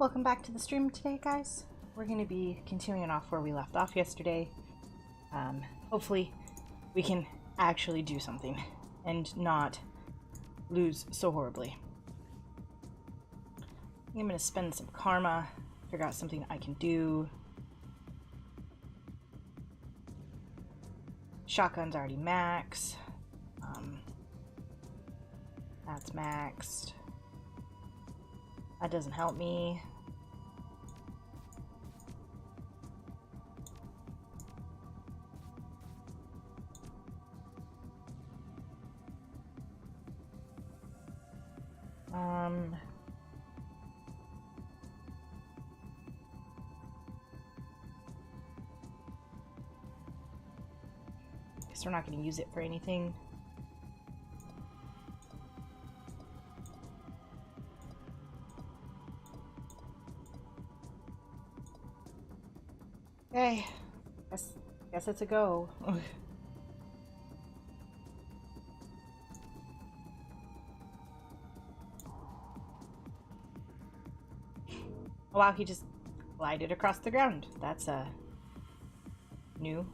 Welcome back to the stream today, guys. We're going to be continuing off where we left off yesterday. Hopefully we can actually do something and not lose so horribly. I'm going to spend some karma, figure out something I can do. Shotgun's already max. That's maxed. That doesn't help me. Guess we're not going to use it for anything. Okay, guess it's a go. Oh, wow, he just glided across the ground. That's new.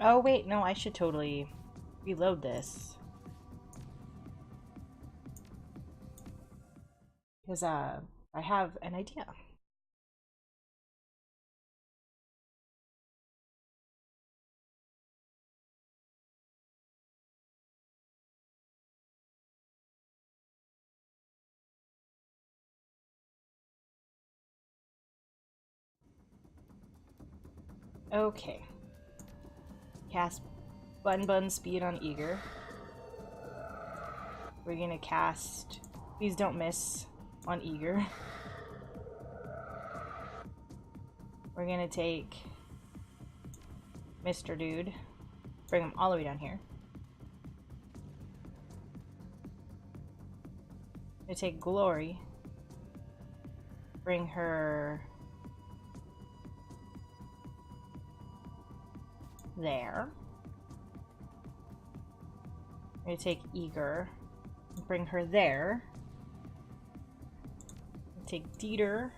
Oh wait, no, I should totally reload this. Because I have an idea. Okay. Cast Bun Speed on Eager. We're gonna cast Please Don't Miss on Eager. We're gonna take Mr. Dude, bring him all the way down here. Gonna take Glory, bring her there. I'm gonna take Eager, bring her there. Take Dieter,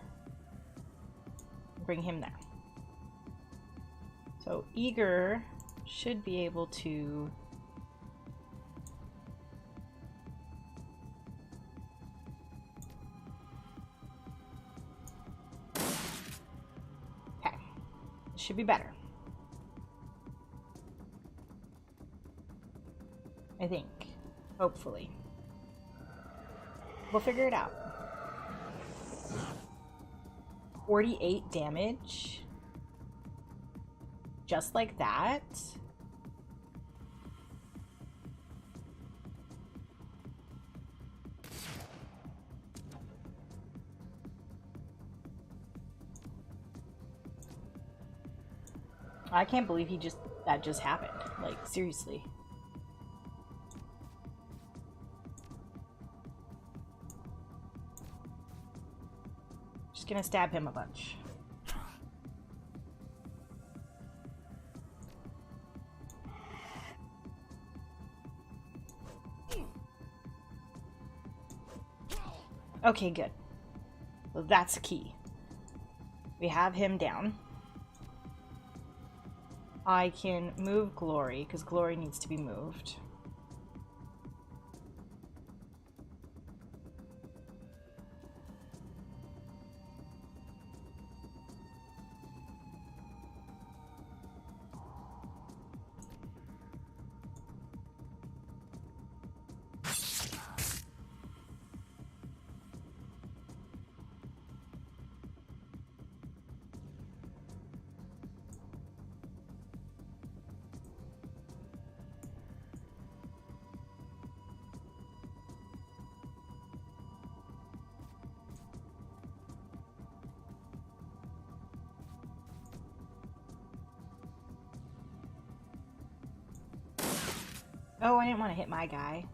bring him there. So Eager should be able to okay, should be better. I think. Hopefully. We'll figure it out. 48 damage? Just like that? I can't believe that just happened. Like, seriously. Just gonna stab him a bunch. Okay, good. So that's key. We have him down. I can move Glory, because Glory needs to be moved. Oh, I didn't want to hit my guy.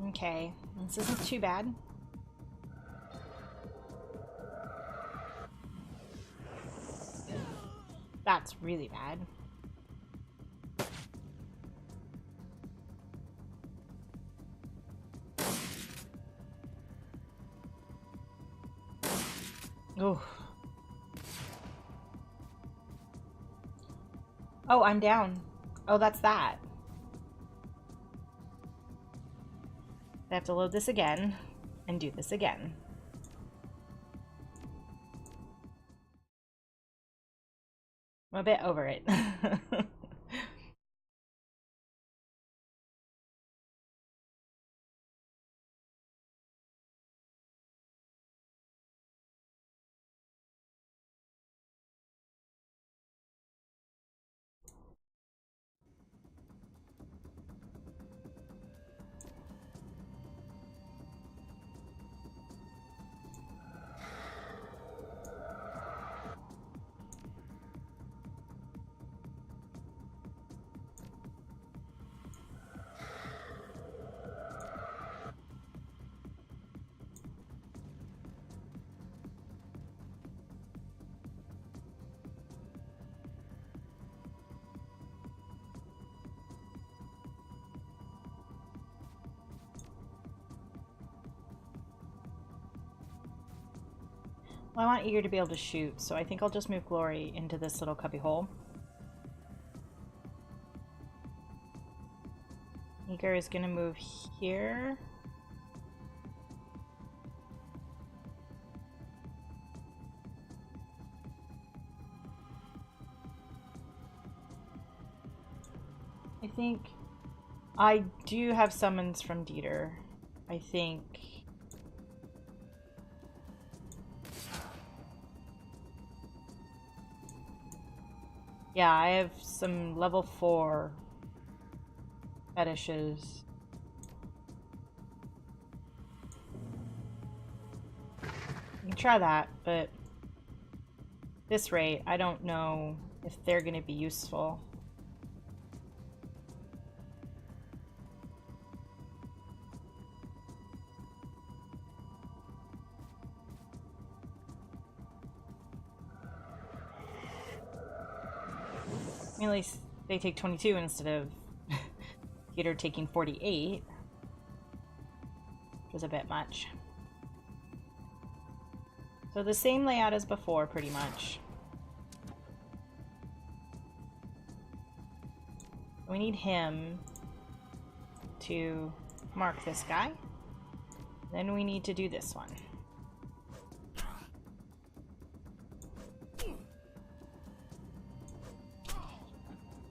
Okay, this isn't too bad. That's really bad. Oh. Oh, I'm down. Oh, that's that. I have to load this again and do this again. I'm a bit over it. Well, I want Eager to be able to shoot, so I think I'll just move Glory into this little cubby hole. Eager is going to move here. I think I do have summons from Dieter. I think... Yeah, I have some level 4 fetishes. You can try that, but this rate, I don't know if they're going to be useful. I mean, at least they take 22 instead of Peter taking 48, which was a bit much. So the same layout as before, pretty much. We need him to mark this guy. Then we need to do this one.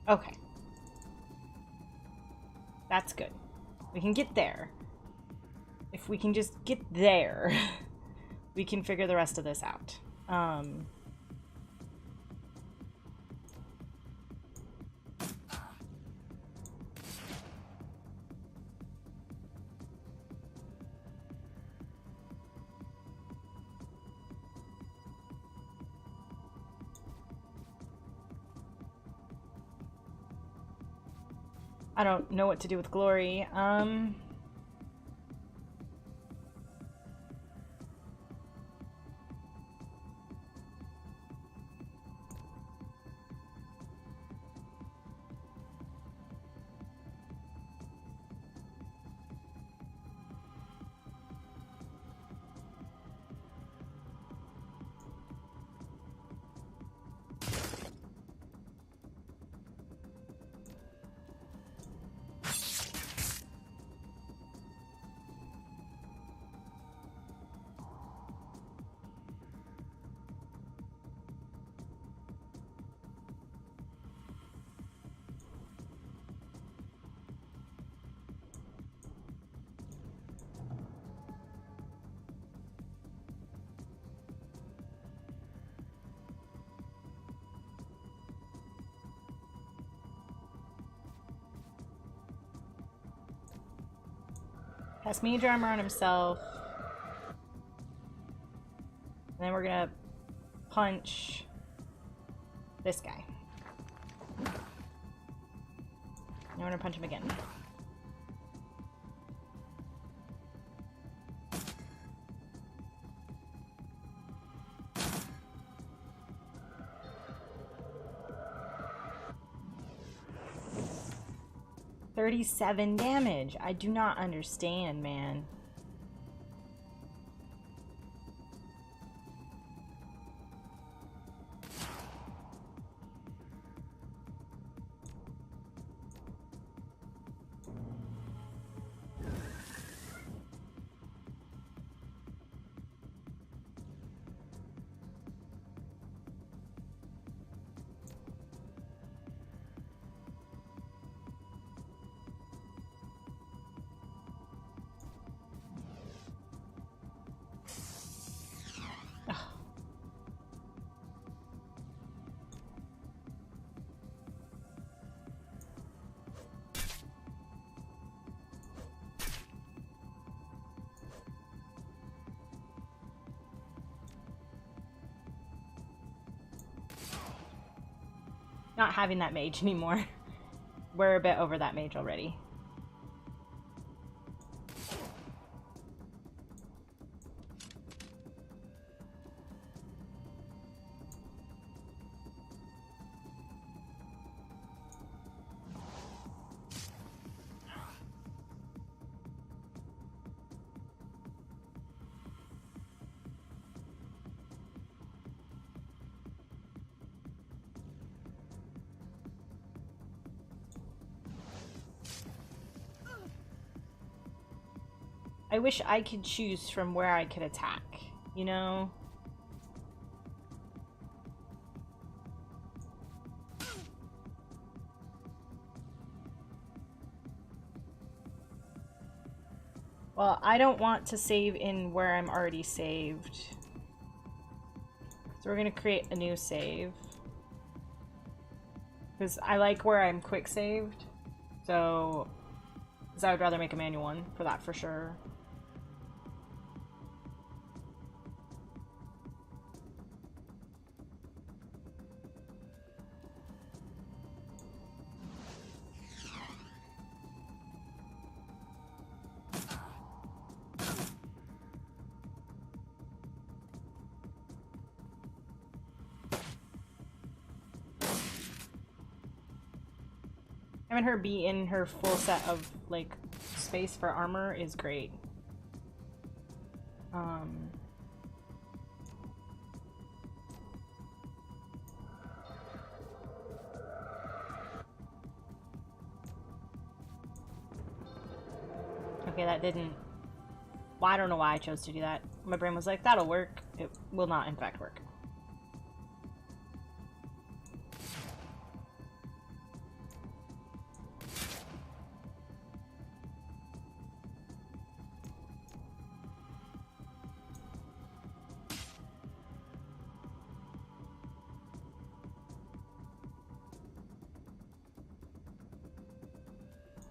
Okay. That's good. We can get there. If we can just get there, we can figure the rest of this out. I don't know what to do with Glory. Has Mage Armor on himself. And then we're gonna punch this guy. And we're gonna punch him again. 37 damage. I do not understand, man. Not having that mage anymore. We're a bit over that mage already. I wish I could choose from where I could attack, you know? Well, I don't want to save in where I'm already saved. So we're gonna create a new save. Because I like where I'm quick saved. So, because I would rather make a manual one for that for sure. Having her be in her full set of, like, space for armor is great. Okay, that didn't... Well, I don't know why I chose to do that. My brain was like, that'll work. It will not, in fact, work.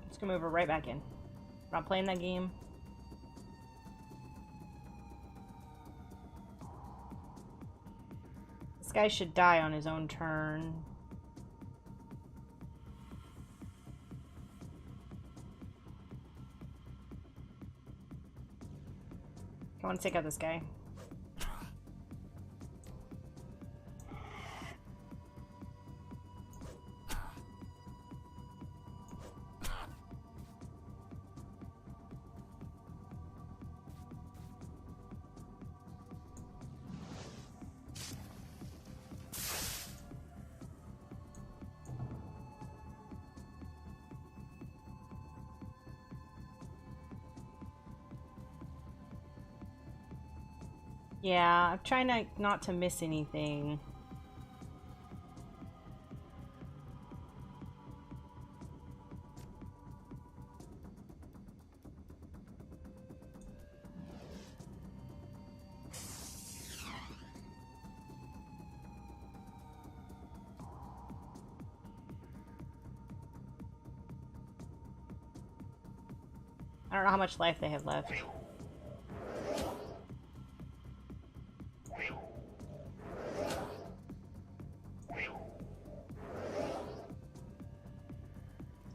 Just gonna move her right back in. Not playing that game. This guy should die on his own turn. I want to take out this guy. Yeah, I'm trying not to miss anything. I don't know how much life they have left.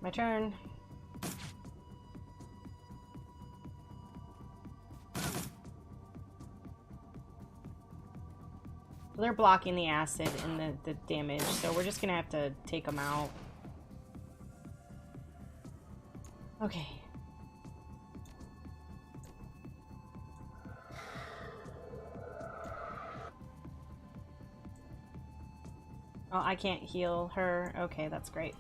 My turn. So they're blocking the acid and the damage, so we're just gonna have to take them out. Okay. Oh, I can't heal her. Okay, that's great.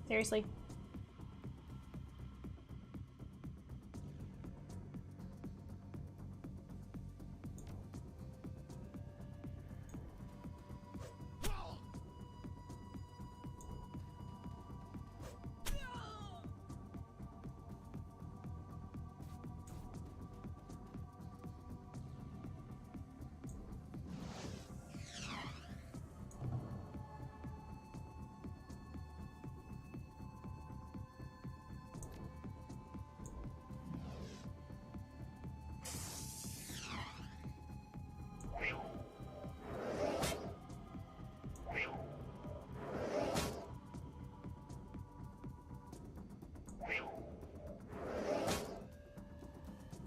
Seriously?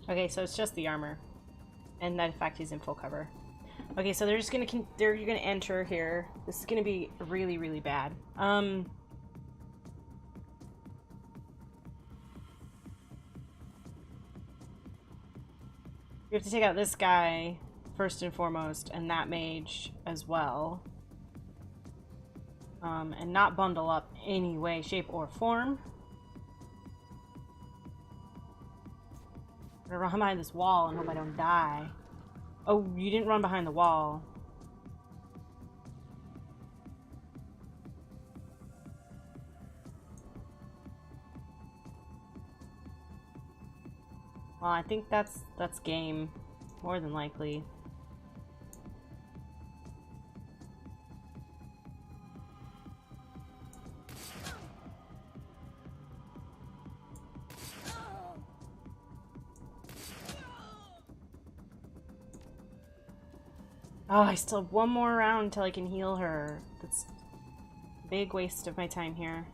Okay, so it's just the armor. And that in fact he's in full cover. Okay, so they're just gonna you're gonna enter here. This is gonna be really, really bad. We have to take out this guy first and foremost, and that mage as well. And not bundle up any way, shape, or form. I'm gonna run behind this wall and hope I don't die. Oh, you didn't run behind the wall. Well, I think that's game, more than likely. Oh, I still have one more round until I can heal her. That's a big waste of my time here.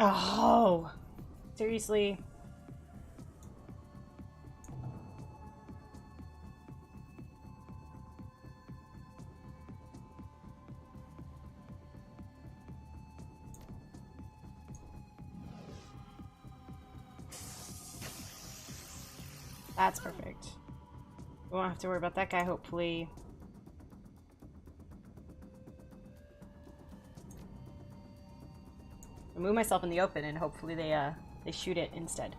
Oh, seriously? That's perfect. We won't have to worry about that guy, hopefully. Remove myself in the open and hopefully they shoot it instead.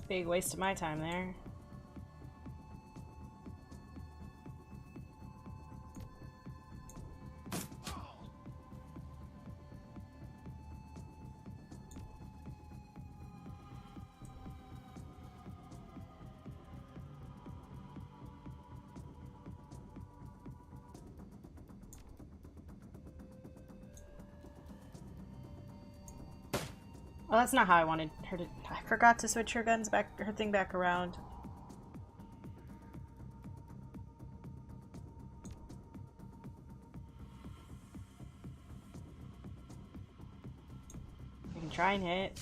Big waste of my time there. Well, that's not how I wanted her to. I forgot to switch her guns back, her thing back around. I can try and hit.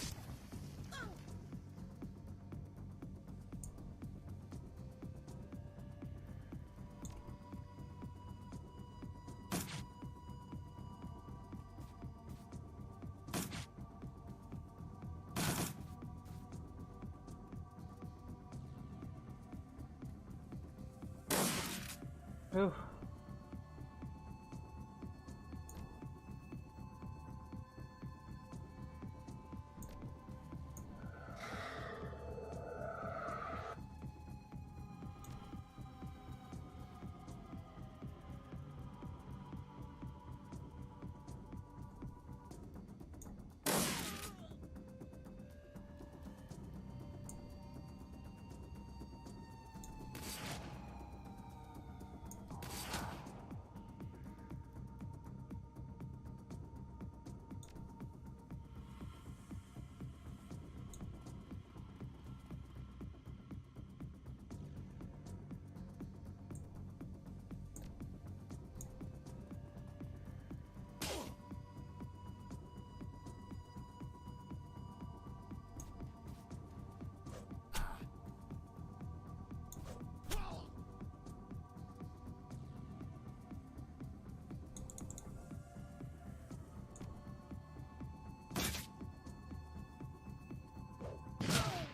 Ooh.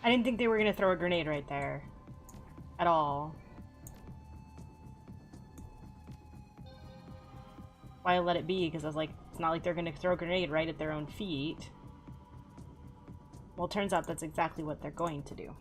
I didn't think they were gonna throw a grenade right there. At all. Why I let it be, because I was like, it's not like they're gonna throw a grenade right at their own feet. Well, it turns out that's exactly what they're going to do.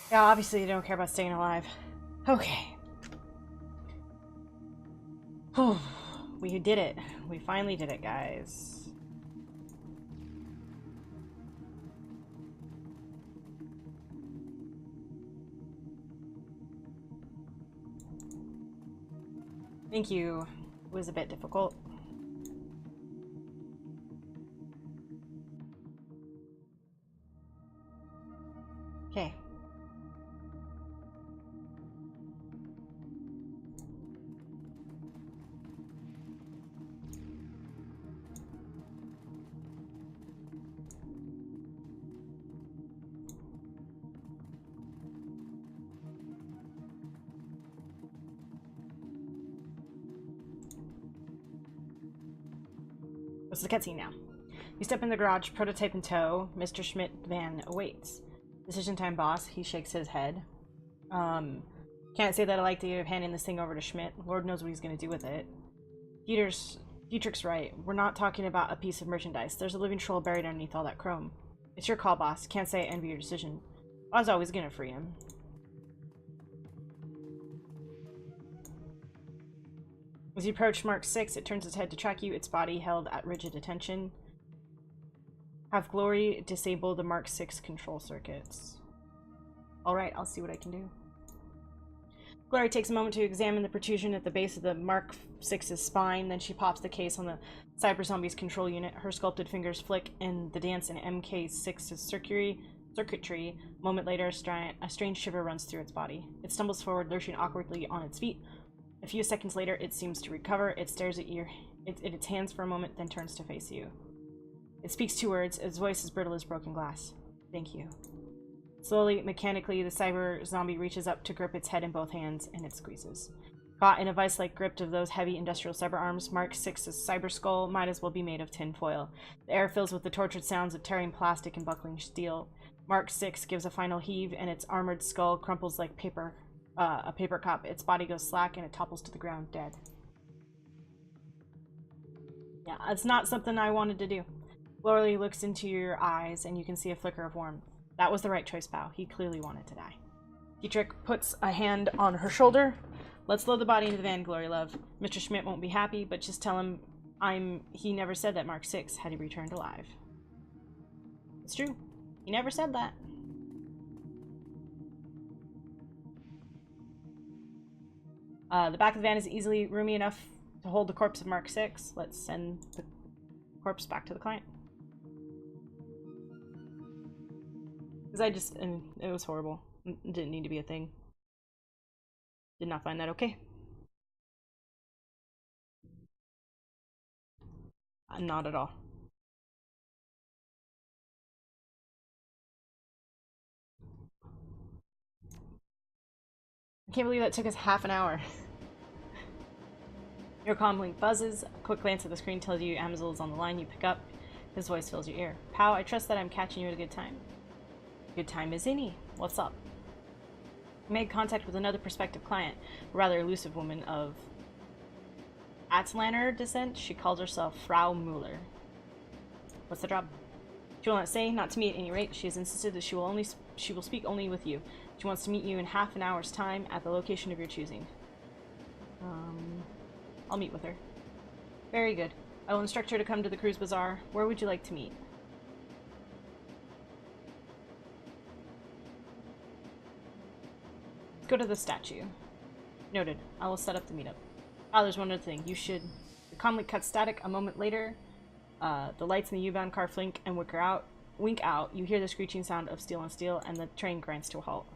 Yeah, obviously they don't care about staying alive. Okay. We did it. We finally did it, guys. Thank you. It was a bit difficult. Okay. What's the cutscene now? You step in the garage, prototype in tow. Mr. Schmidt van awaits. Decision time, boss. He shakes his head. Can't say that I like the idea of handing this thing over to Schmidt. Lord knows what he's gonna do with it. Dietrich's right. We're not talking about a piece of merchandise. There's a living troll buried underneath all that chrome. It's your call, boss. Can't say I envy your decision. I was always gonna free him. As you approach Mark 6, it turns its head to track you, its body held at rigid attention. Have Glory disable the Mark 6 control circuits. Alright, I'll see what I can do. Glory takes a moment to examine the protrusion at the base of the Mark 6's spine, then she pops the case on the Cyber Zombie's control unit. Her sculpted fingers flick in the dance in MK6's circuitry. A moment later, a strange shiver runs through its body. It stumbles forward, lurching awkwardly on its feet. A few seconds later, it seems to recover. It stares at its hands for a moment, then turns to face you. It speaks 2 words, its voice as brittle as broken glass. Thank you. Slowly, mechanically, the cyber zombie reaches up to grip its head in both hands, and it squeezes. Caught in a vice-like grip of those heavy industrial cyber arms, Mark 6's cyber skull might as well be made of tin foil. The air fills with the tortured sounds of tearing plastic and buckling steel. Mark 6 gives a final heave, and its armored skull crumples like a paper cup. Its body goes slack, and it topples to the ground, dead. Yeah, it's not something I wanted to do. Glory looks into your eyes, and you can see a flicker of warmth. That was the right choice, pal. He clearly wanted to die. Dietrich puts a hand on her shoulder. Let's load the body into the van, Glory love. Mr. Schmidt won't be happy, but just tell him he never said that Mark 6 had returned alive. It's true. He never said that. The back of the van is easily roomy enough to hold the corpse of Mark 6. Let's send the corpse back to the client. Because it was horrible. It didn't need to be a thing. Did not find that okay. Not at all. I can't believe that took us half an hour. Your comm link buzzes. A quick glance at the screen tells you Amazel is on the line. You pick up. His voice fills your ear. Pow, I trust that I'm catching you at a good time. Good time is any. What's up? I made contact with another prospective client, a rather elusive woman of Atlaner descent. She calls herself Frau Mueller. What's the job? She will not say, not to me at any rate. She has insisted that she will speak only with you. She wants to meet you in half an hour's time at the location of your choosing. I'll meet with her. Very good. I will instruct her to come to the cruise bazaar. Where would you like to meet? Let's go to the statue. Noted. I will set up the meetup. Oh, there's one other thing. You should... The comlink cuts static. A moment later, the lights in the U-bound car flink and wink out. You hear the screeching sound of steel on steel, and the train grinds to a halt.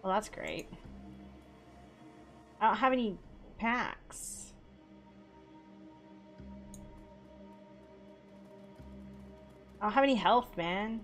Well, that's great. I don't have any packs. I don't have any health, man.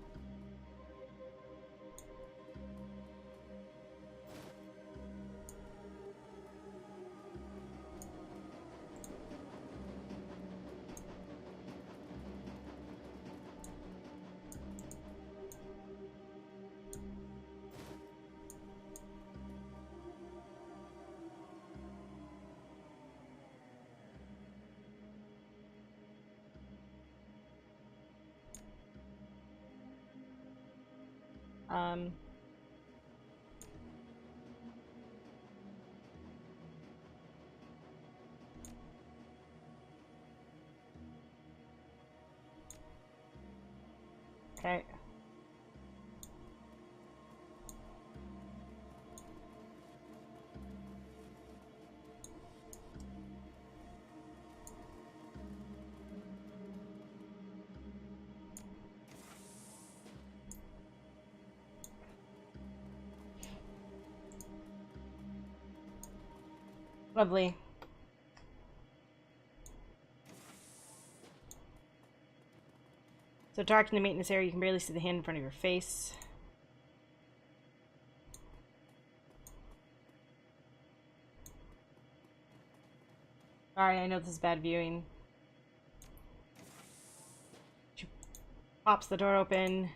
Okay. Lovely. So dark in the maintenance area, you can barely see the hand in front of your face. Sorry, I know this is bad viewing. She pops the door open.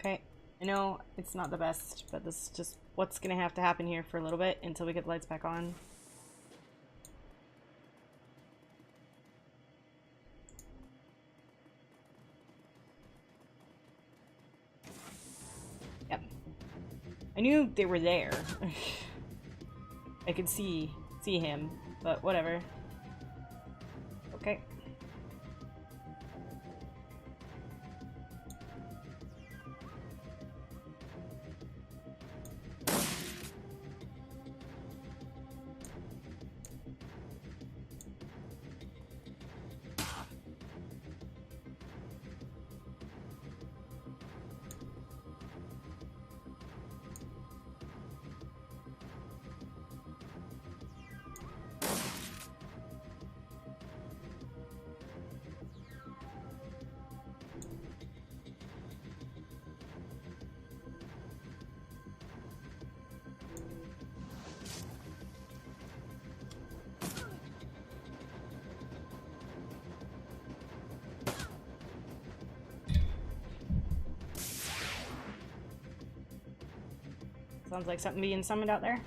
Okay, I know it's not the best, but this is just what's gonna have to happen here for a little bit until we get the lights back on. Yep. I knew they were there. I could see him, but whatever. Okay. Sounds like something being summoned out there.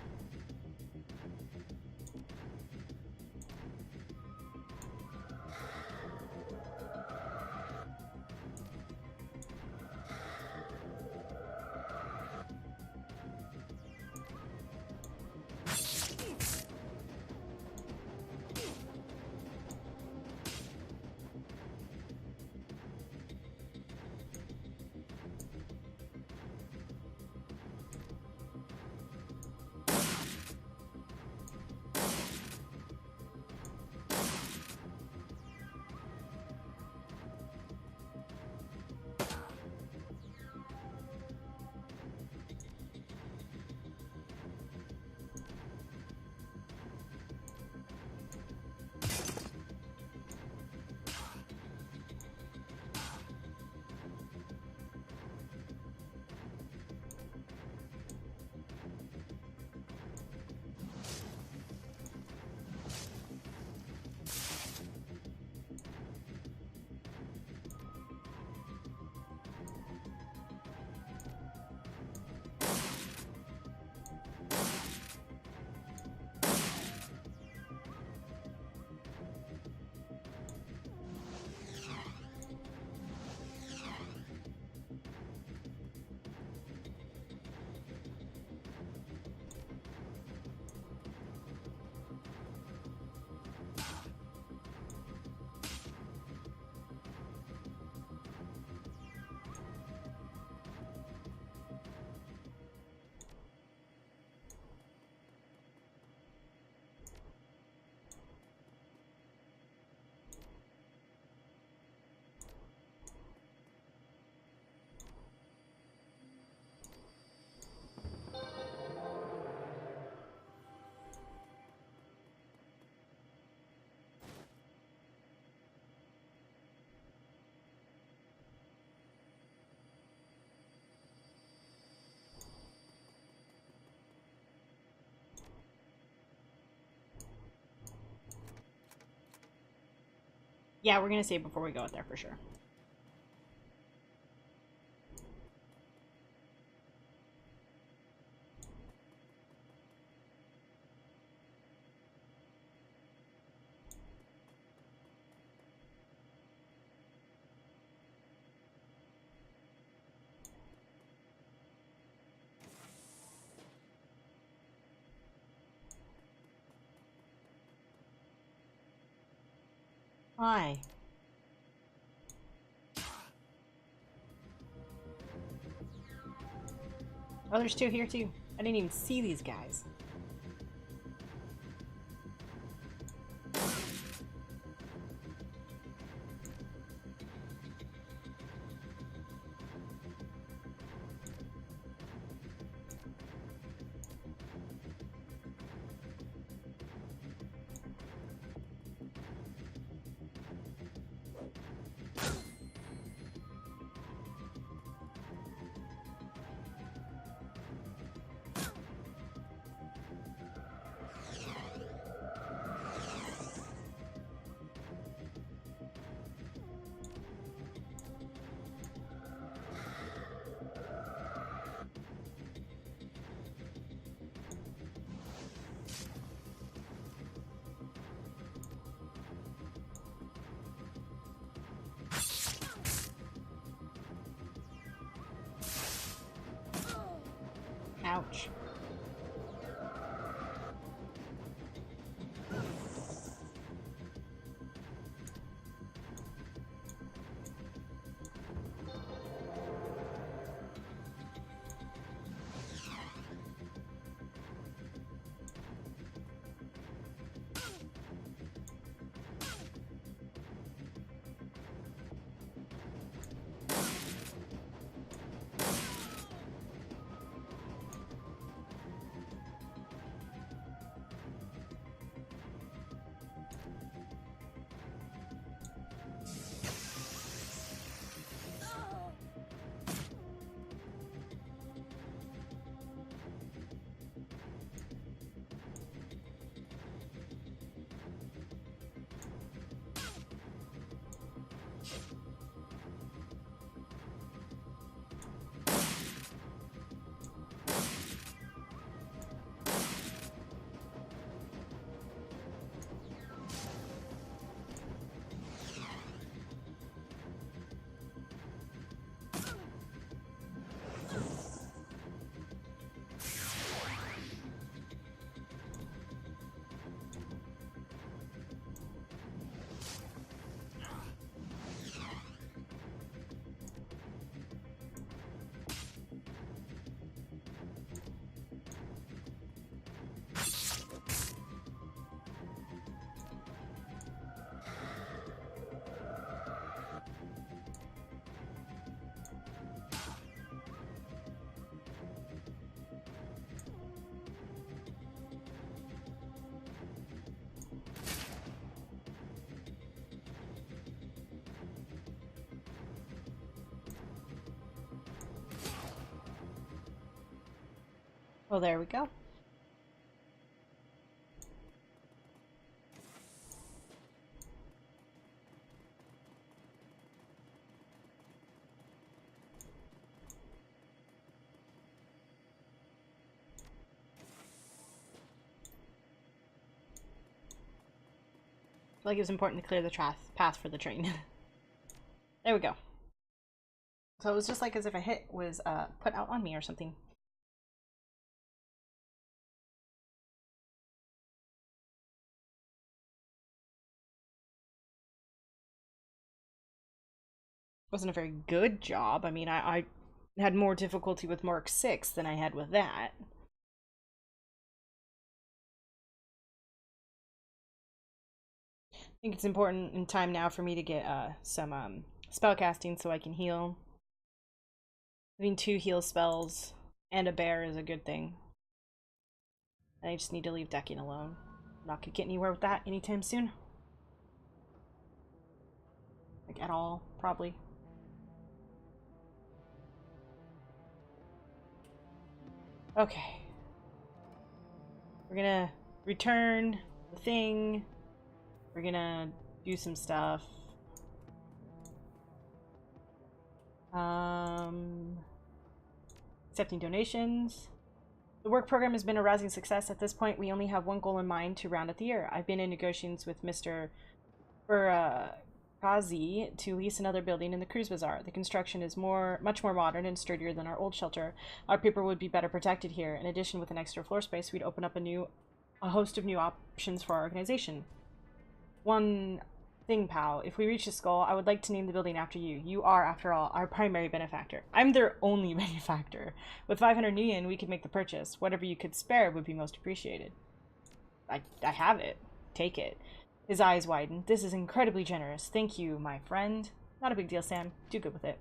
Yeah, we're gonna save before we go out there for sure. Hi. Oh, there's two here too. I didn't even see these guys. Oh, there we go. I feel like it was important to clear the path for the train. There we go. So it was just like as if a hit was put out on me or something. Wasn't a very good job. I mean, I had more difficulty with Mark 6 than I had with that. I think it's important in time now for me to get some spell casting so I can heal. Having 2 heal spells and a bear is a good thing. And I just need to leave decking alone. I'm not gonna get anywhere with that anytime soon. Like at all, probably. Okay. We're gonna return the thing. We're gonna do some stuff. Accepting donations. The work program has been a rousing success. At this point, we only have one goal in mind to round out the year. I've been in negotiations with Mr. Kazi to lease another building in the Cruise Bazaar. The construction is much more modern and sturdier than our old shelter. Our people would be better protected here. In addition, with an extra floor space, we'd open up a host of new options for our organization. One thing, pal. If we reach this goal, I would like to name the building after you. You are, after all, our primary benefactor. I'm their only benefactor. With 500 yen, we could make the purchase. Whatever you could spare would be most appreciated. I have it. Take it. His eyes widened. This is incredibly generous. Thank you, my friend. Not a big deal, Sam. Do good with it.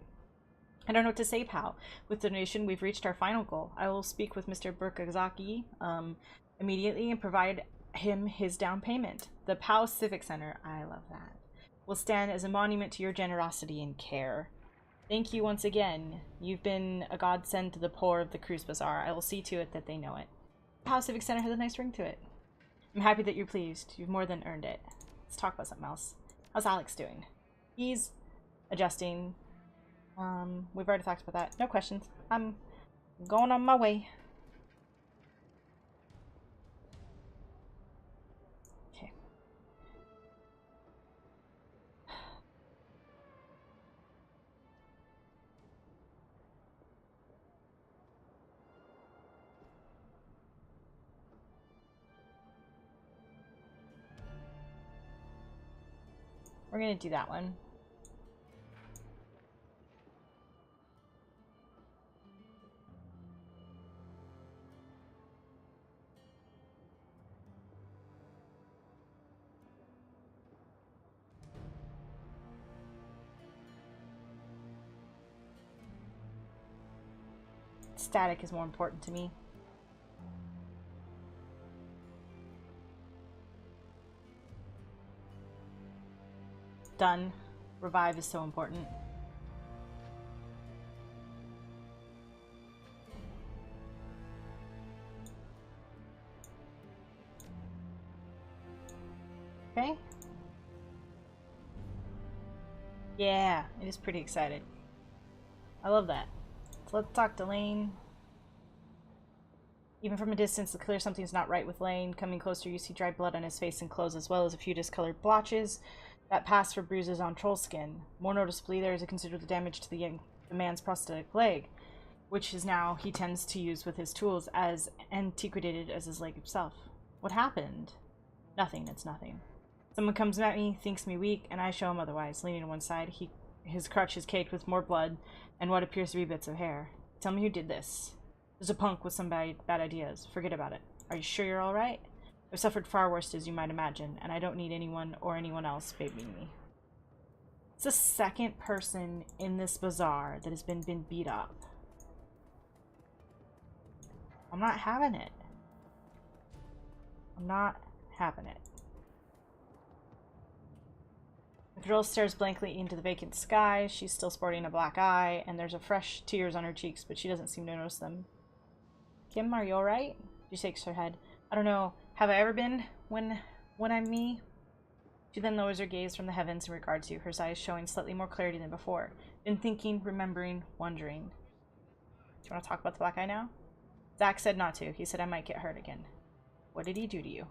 I don't know what to say, pal. With the donation, we've reached our final goal. I will speak with Mr. Burkazaki immediately and provide him his down payment. The POW Civic Center, I love that, will stand as a monument to your generosity and care. Thank you once again. You've been a godsend to the poor of the Cruise Bazaar. I will see to it that they know it. POW Civic Center has a nice ring to it. I'm happy that you're pleased. You've more than earned it. Let's talk about something else. How's Alex doing? He's adjusting. We've already talked about that. No questions. I'm going on my way. Okay. We're gonna do that one. Static is more important to me. Done. Revive is so important. Okay. Yeah, it is pretty excited. I love that. So let's talk to Lane. Even from a distance, it's clear something's not right with Lane. Coming closer, you see dried blood on his face and clothes, as well as a few discolored blotches that pass for bruises on troll skin. More noticeably, there is a considerable damage to the man's prosthetic leg, which is now he tends to use with his tools, as antiquated as his leg itself. What happened? Nothing, it's nothing. Someone comes at me, thinks me weak, and I show him otherwise. Leaning to one side, his crutch is caked with more blood and what appears to be bits of hair. Tell me who did this. There's a punk with some bad ideas. Forget about it. Are you sure you're alright? I've suffered far worse, as you might imagine, and I don't need anyone or anyone else babying me. It's the second person in this bazaar that has been beat up. I'm not having it. I'm not having it. The girl stares blankly into the vacant sky. She's still sporting a black eye, and there's a fresh tears on her cheeks, but she doesn't seem to notice them. Kim, are you alright? She shakes her head. I don't know. Have I ever been when I'm me? She then lowers her gaze from the heavens in regard to you, her eyes showing slightly more clarity than before. Been thinking, remembering, wondering. Do you want to talk about the black eye now? Zach said not to. He said I might get hurt again. What did he do to you?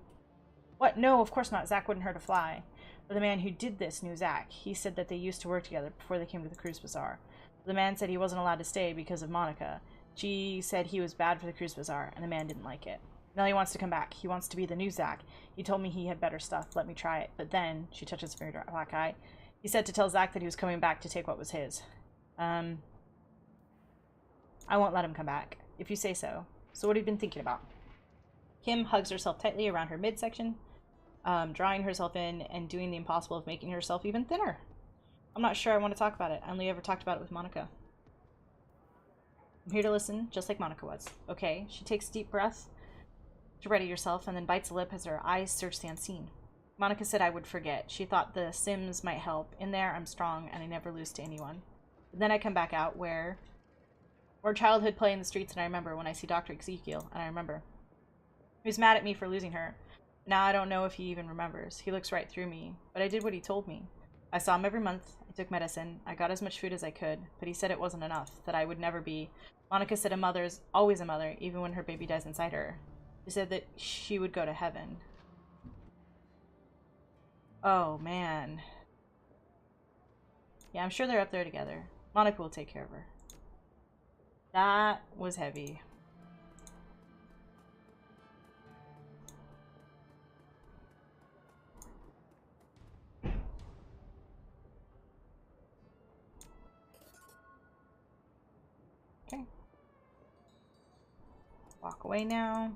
What? No, of course not. Zach wouldn't hurt a fly. But the man who did this knew Zach. He said that they used to work together before they came to the cruise bazaar. The man said he wasn't allowed to stay because of Monica. She said he was bad for the cruise bazaar, and the man didn't like it. Now he wants to come back. He wants to be the new Zach. He told me he had better stuff. Let me try it. But then, she touches his finger to black eye. He said to tell Zach that he was coming back to take what was his. I won't let him come back. If you say so. So what have you been thinking about? Kim hugs herself tightly around her midsection, drawing herself in and doing the impossible of making herself even thinner. I'm not sure I want to talk about it. I only ever talked about it with Monica. I'm here to listen, just like Monica was. Okay, she takes a deep breath to ready herself and then bites a lip as her eyes search the unseen. Monica said I would forget. She thought the Sims might help. In there, I'm strong and I never lose to anyone. But then I come back out where childhood play in the streets, and I remember when I see Dr. Ezekiel, and I remember. He was mad at me for losing her. Now I don't know if he even remembers. He looks right through me. But I did what he told me. I saw him every month. I took medicine. I got as much food as I could. But he said it wasn't enough. That I would never be. Monica said a mother is always a mother, even when her baby dies inside her. She said that she would go to heaven. Oh, man. Yeah, I'm sure they're up there together. Monica will take care of her. That was heavy. Okay. Walk away now.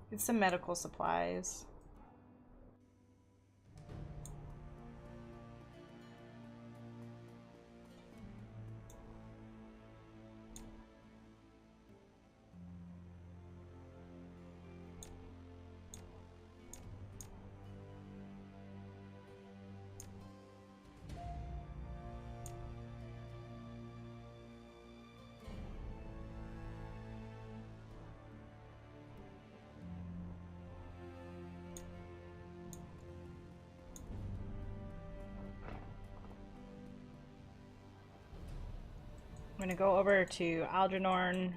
Get some medical supplies. I'm gonna go over to Algernon.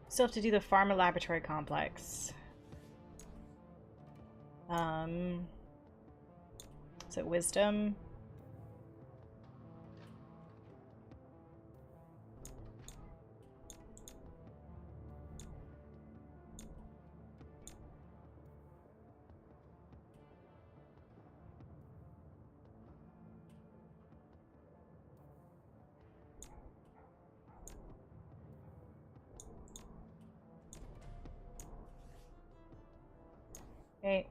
Still have to do the Pharma Laboratory Complex. Is it Wisdom? Okay.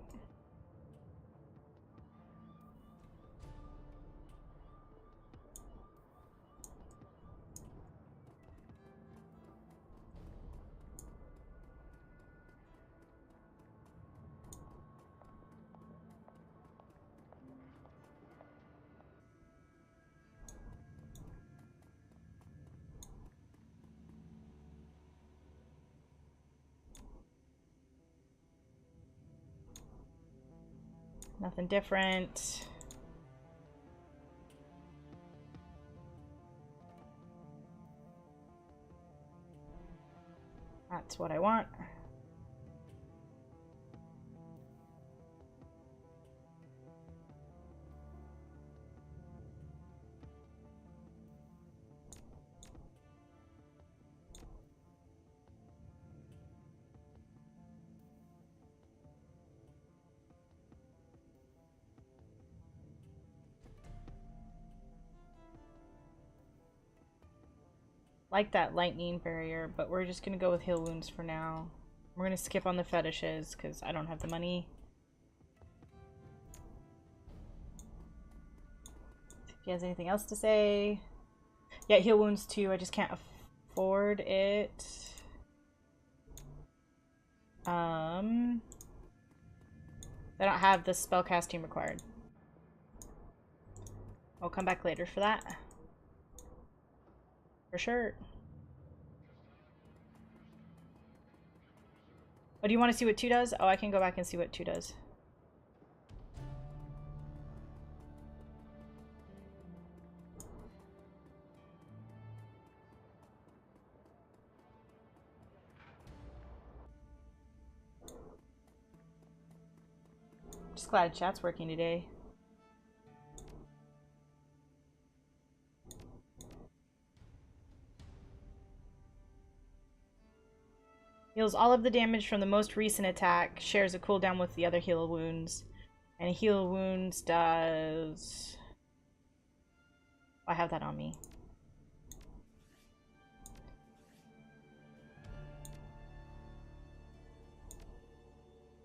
Nothing different. That's what I want. Like that lightning barrier, but we're just gonna go with heal wounds for now. We're gonna skip on the fetishes because I don't have the money. If he has anything else to say. Yeah, heal wounds too. I just can't afford it. They don't have the spellcasting required. I'll come back later for that. For sure. Oh, do you want to see what 2 does? Oh, I can go back and see what 2 does. Just glad chat's working today. Heals all of the damage from the most recent attack. Shares a cooldown with the other heal wounds. And heal wounds does... I have that on me.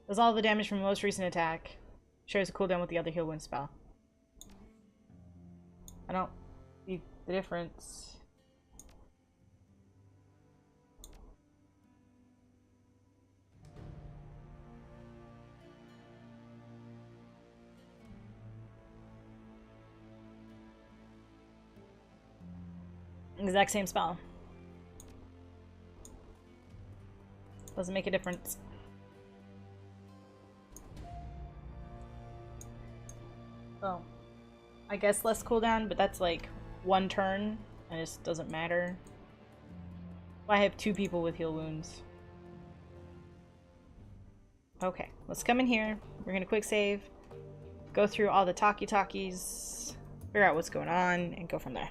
Does all the damage from the most recent attack. Shares a cooldown with the other heal wound spell. I don't see the difference. Exact same spell. Doesn't make a difference. Oh. I guess less cooldown, but that's like 1 turn, and it just doesn't matter. I have 2 people with heal wounds. Okay, let's come in here. We're gonna quick save, go through all the talkies, figure out what's going on, and go from there.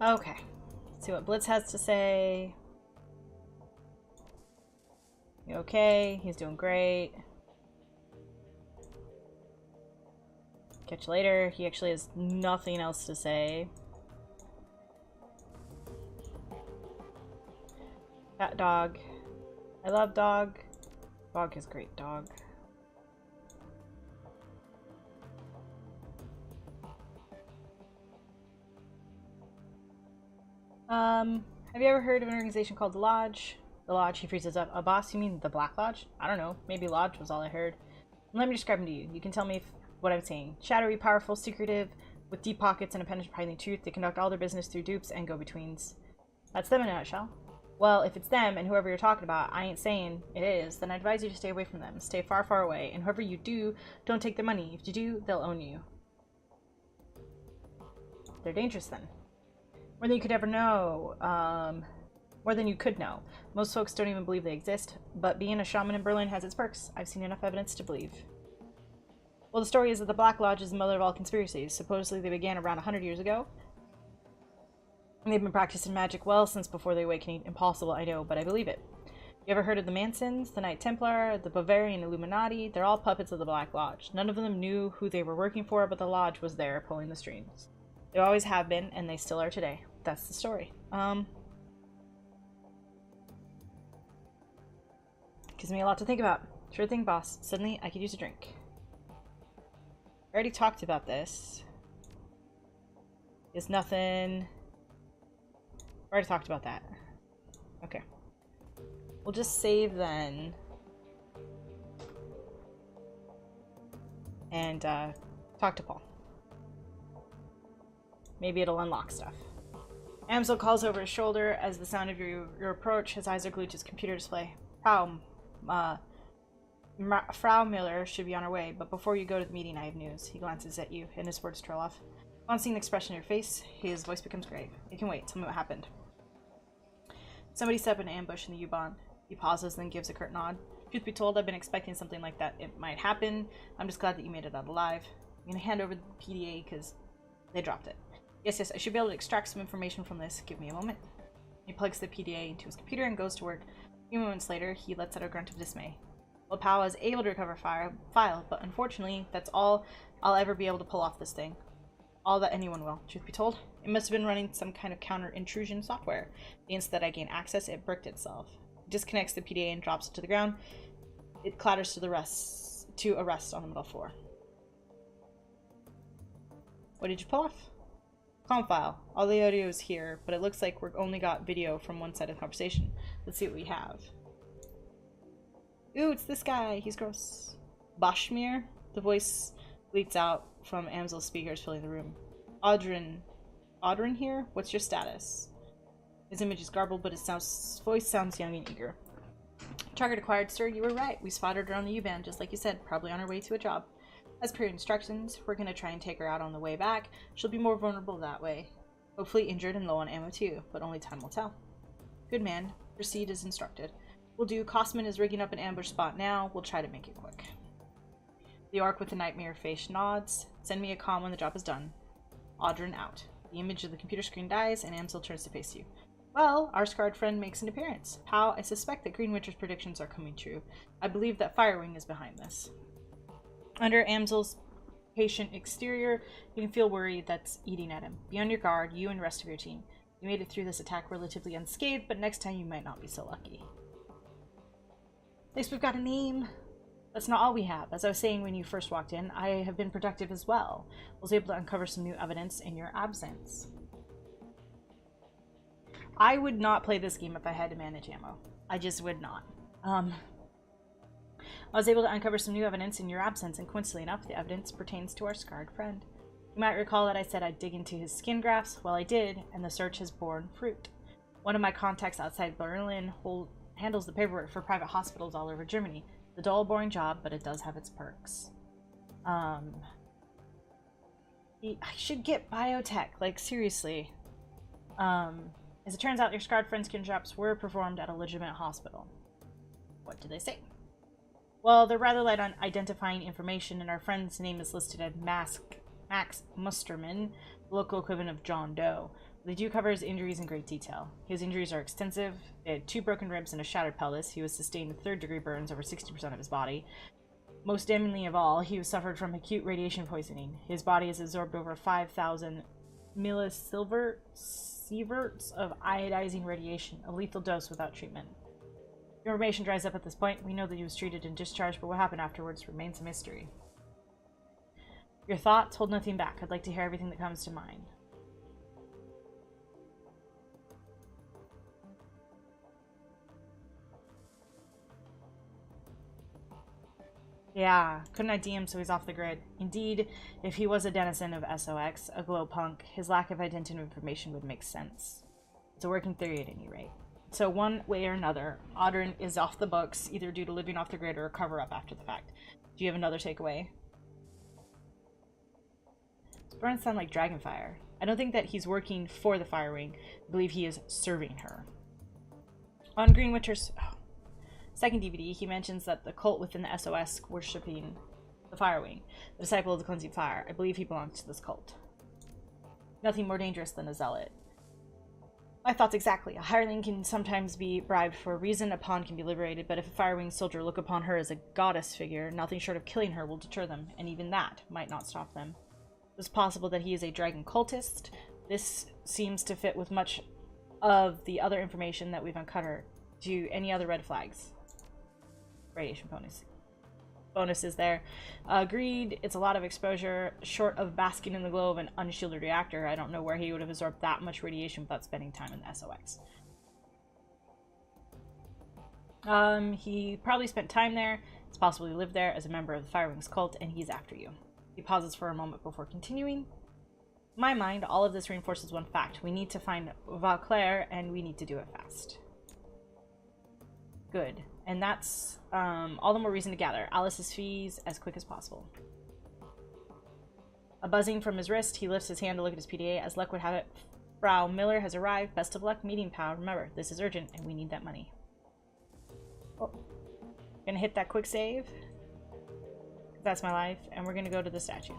Okay, let's see what Blitz has to say. You okay? He's doing great. Catch you later. He actually has nothing else to say. Cat dog. I love dog. Dog is great dog. Have you ever heard of an organization called the Lodge? The Lodge, he freezes up. A boss? You mean the Black Lodge? I don't know. Maybe Lodge was all I heard. Let me describe him to you. You can tell me what I'm saying. Shadowy, powerful, secretive, with deep pockets and a penchant for hiding truth. They conduct all their business through dupes and go-betweens. That's them in a nutshell. Well, if it's them and whoever you're talking about, I ain't saying it is, then I advise you to stay away from them. Stay far, far away. And whoever you do, don't take their money. If you do, they'll own you. They're dangerous then. More than you could ever know. More than you could know. Most folks don't even believe they exist, but being a shaman in Berlin has its perks. I've seen enough evidence to believe. Well, the story is that the Black Lodge is the mother of all conspiracies. Supposedly they began around 100 years ago. And they've been practicing magic well since before the Awakening. Impossible, I know, but I believe it. You ever heard of the Mansons, the Knight Templar, the Bavarian Illuminati? They're all puppets of the Black Lodge. None of them knew who they were working for, but the Lodge was there pulling the strings. They always have been, and they still are today. That's the story. Gives me a lot to think about. Sure thing, boss. Suddenly, I could use a drink. I already talked about this. There's nothing... I already talked about that. Okay. We'll just save then. And, talk to Paul. Maybe it'll unlock stuff. Amsel calls over his shoulder as the sound of your approach. His eyes are glued to his computer display. Frau Miller should be on her way, but before you go to the meeting, I have news. He glances at you, and his words trail off. Upon seeing the expression in your face, his voice becomes grave. You can wait. Tell me what happened. Somebody set up an ambush in the U-Bahn. He pauses, then gives a curt nod. Truth be told, I've been expecting something like that. It might happen. I'm just glad that you made it out alive. I'm gonna hand over the PDA because they dropped it. Yes, I should be able to extract some information from this. Give me a moment. He plugs the PDA into his computer and goes to work. A few moments later, he lets out a grunt of dismay. Well, Powell is able to recover file, but unfortunately, that's all I'll ever be able to pull off this thing. All that anyone will, truth be told. It must have been running some kind of counter-intrusion software. The instant that I gain access, it bricked itself. It disconnects the PDA and drops it to the ground. It clatters to a rest on the middle floor. What did you pull off? Comm file. All the audio is here, but it looks like we've only got video from one side of the conversation. Let's see what we have. Ooh, it's this guy. He's gross. Bashmir? The voice leaks out from Amzel's speakers filling the room. Audrin here? What's your status? His image is garbled, but his voice sounds young and eager. Target acquired, sir. You were right. We spotted her on the U-band, just like you said, probably on her way to a job. As per your instructions, we're going to try and take her out on the way back. She'll be more vulnerable that way. Hopefully injured and low on ammo too, but only time will tell. Good man. Proceed as instructed. We'll do. Kosman is rigging up an ambush spot now. We'll try to make it quick. The orc with the nightmare face nods. Send me a comm when the job is done. Audrin out. The image of the computer screen dies, and Amzel turns to face you. Well, our scarred friend makes an appearance. How? I suspect that Greenwinter's predictions are coming true. I believe that Firewing is behind this. Under Amzel's patient exterior, you can feel worry that's eating at him. Be on your guard, you and the rest of your team. You made it through this attack relatively unscathed, but next time you might not be so lucky. At least we've got a name. That's not all we have. As I was saying when you first walked in, I have been productive as well. I was able to uncover some new evidence in your absence. I would not play this game if I had to manage ammo. I just would not. I was able to uncover some new evidence in your absence, and coincidentally enough, the evidence pertains to our scarred friend. You might recall that I said I'd dig into his skin grafts. Well, I did, and the search has borne fruit. One of my contacts outside Berlin handles the paperwork for private hospitals all over Germany. It's a dull, boring job, but it does have its perks. I should get biotech, like seriously. As it turns out, your scarred friend's skin jobs were performed at a legitimate hospital. What do they say? Well, they're rather light on identifying information, and our friend's name is listed as Max Musterman, the local equivalent of John Doe. They do cover his injuries in great detail. His injuries are extensive. He had 2 broken ribs and a shattered pelvis. He was sustained 3rd-degree burns over 60% of his body. Most damningly of all, he was suffered from acute radiation poisoning. His body has absorbed over 5,000 millisieverts of iodizing radiation, a lethal dose without treatment. The information dries up at this point. We know that he was treated and discharged, but what happened afterwards remains a mystery. Your thoughts? Hold nothing back. I'd like to hear everything that comes to mind. Yeah, couldn't ID him so he's off the grid. Indeed, if he was a denizen of SOX, a glow punk, his lack of identity information would make sense. It's a working theory at any rate. So one way or another, Audrin is off the books, either due to living off the grid or a cover-up after the fact. Do you have another takeaway? These burns sound like Dragonfire. I don't think that he's working for the Firewing. I believe he is serving her. On Greenwinter's second DVD, he mentions that the cult within the SOS worshipping the Firewing, the disciple of the cleansing fire. I believe he belongs to this cult. Nothing more dangerous than a zealot. My thoughts exactly. A hireling can sometimes be bribed for a reason, a pawn can be liberated, but if a Firewing soldier look upon her as a goddess figure, nothing short of killing her will deter them, and even that might not stop them. It's possible that he is a dragon cultist. This seems to fit with much of the other information that we've uncovered. Do any other red flags? Radiation bonus is there. Agreed, it's a lot of exposure. Short of basking in the glow of an unshielded reactor, I don't know where he would have absorbed that much radiation without spending time in the SOX. He probably spent time there. It's possible he lived there as a member of the Firewing's cult, and he's after you. He pauses for a moment before continuing. In my mind, all of this reinforces one fact. We need to find Vauclair, and we need to do it fast. Good. And that's all the more reason to gather Alice's fees as quick as possible. A buzzing from his wrist, he lifts his hand to look at his PDA. As luck would have it, Frau Miller has arrived. Best of luck meeting, pal. Remember, this is urgent, and we need that money. Oh. Gonna hit that quick save. That's my life. And we're gonna go to the statue.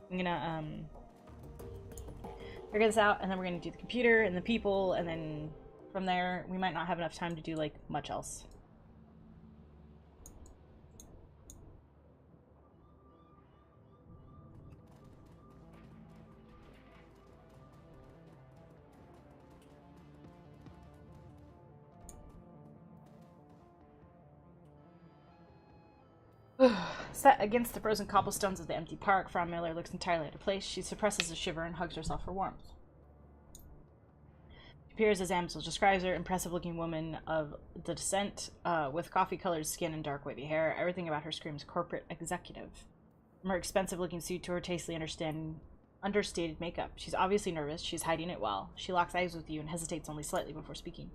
I'm gonna figure this out, and then we're gonna do the computer and the people, and then from there, we might not have enough time to do, like, much else. Set against the frozen cobblestones of the empty park, Frau Miller looks entirely out of place. She suppresses a shiver and hugs herself for warmth. She appears as Amsel describes her, impressive-looking woman of the descent, with coffee-colored skin and dark wavy hair. Everything about her screams corporate executive. From her expensive-looking suit to her tastefully understated makeup. She's obviously nervous. She's hiding it well. She locks eyes with you and hesitates only slightly before speaking.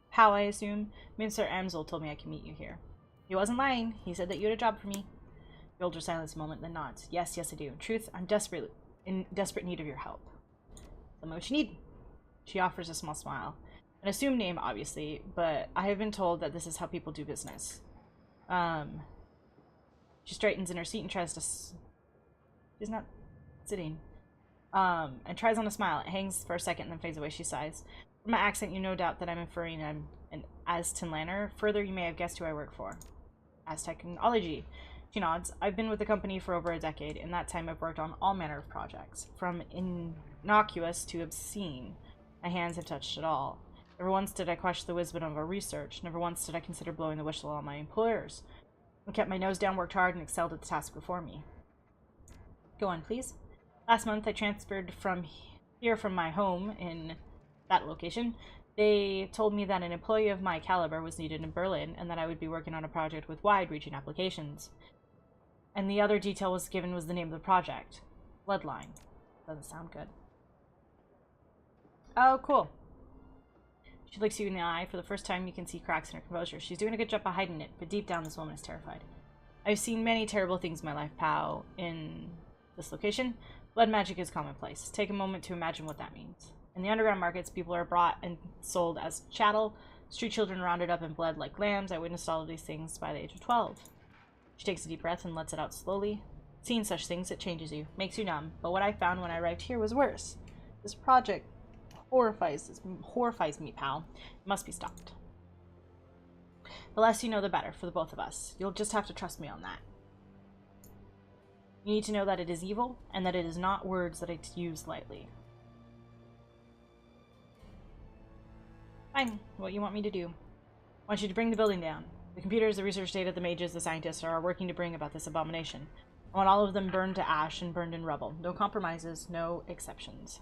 How, I assume? Minister Amsel told me I can meet you here. He wasn't lying. He said that you had a job for me. He holds her silence a moment, then nods. Yes, yes, I do. In truth, I'm in desperate need of your help. Tell me what you need. She offers a small smile. An assumed name, obviously, but I have been told that this is how people do business. She straightens in her seat and tries to... She's not sitting. And tries on a smile. It hangs for a second and then fades away. She sighs. From my accent, you no doubt that I'm inferring I'm an Azteclaner. Further, you may have guessed who I work for. Aztechnology. She nods. I've been with the company for over a decade. In that time, I've worked on all manner of projects. From innocuous to obscene. My hands have touched it all. Never once did I question the wisdom of our research. Never once did I consider blowing the whistle on my employers. I kept my nose down, worked hard, and excelled at the task before me. Go on, please. Last month, I transferred from my home in that location. They told me that an employee of my caliber was needed in Berlin, and that I would be working on a project with wide-reaching applications. And the other detail was given was the name of the project. Bloodline. Doesn't sound good. Oh, cool. She looks you in the eye. For the first time, you can see cracks in her composure. She's doing a good job of hiding it, but deep down, this woman is terrified. I've seen many terrible things in my life, pal. In this location, blood magic is commonplace. Take a moment to imagine what that means. In the underground markets, people are brought and sold as chattel. Street children rounded up and bled like lambs. I witnessed all of these things by the age of 12. She takes a deep breath and lets it out slowly. Seeing such things, it changes you, makes you numb. But what I found when I arrived here was worse. This project horrifies me, pal. It must be stopped. The less you know, the better for the both of us. You'll just have to trust me on that. You need to know that it is evil, and that it is not words that I use lightly. Fine. What you want me to do? I want you to bring the building down. The computers, the research data, the mages, the scientists are working to bring about this abomination. I want all of them burned to ash and burned in rubble. No compromises, no exceptions.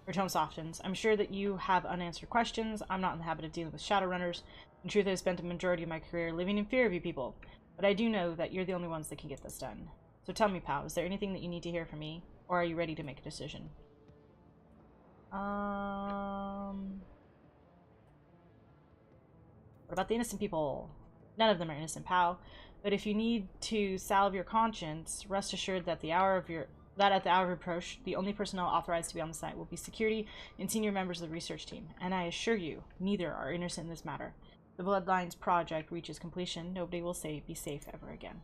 Her tone softens. I'm sure that you have unanswered questions. I'm not in the habit of dealing with Shadowrunners. In truth, I've spent a majority of my career living in fear of you people. But I do know that you're the only ones that can get this done. So tell me, pal, is there anything that you need to hear from me? Or are you ready to make a decision? What about the innocent people? None of them are innocent, pal. But if you need to salve your conscience, rest assured that at the hour of approach, the only personnel authorized to be on the site will be security and senior members of the research team. And I assure you, neither are innocent in this matter. If the Bloodlines project reaches completion, nobody will be safe ever again.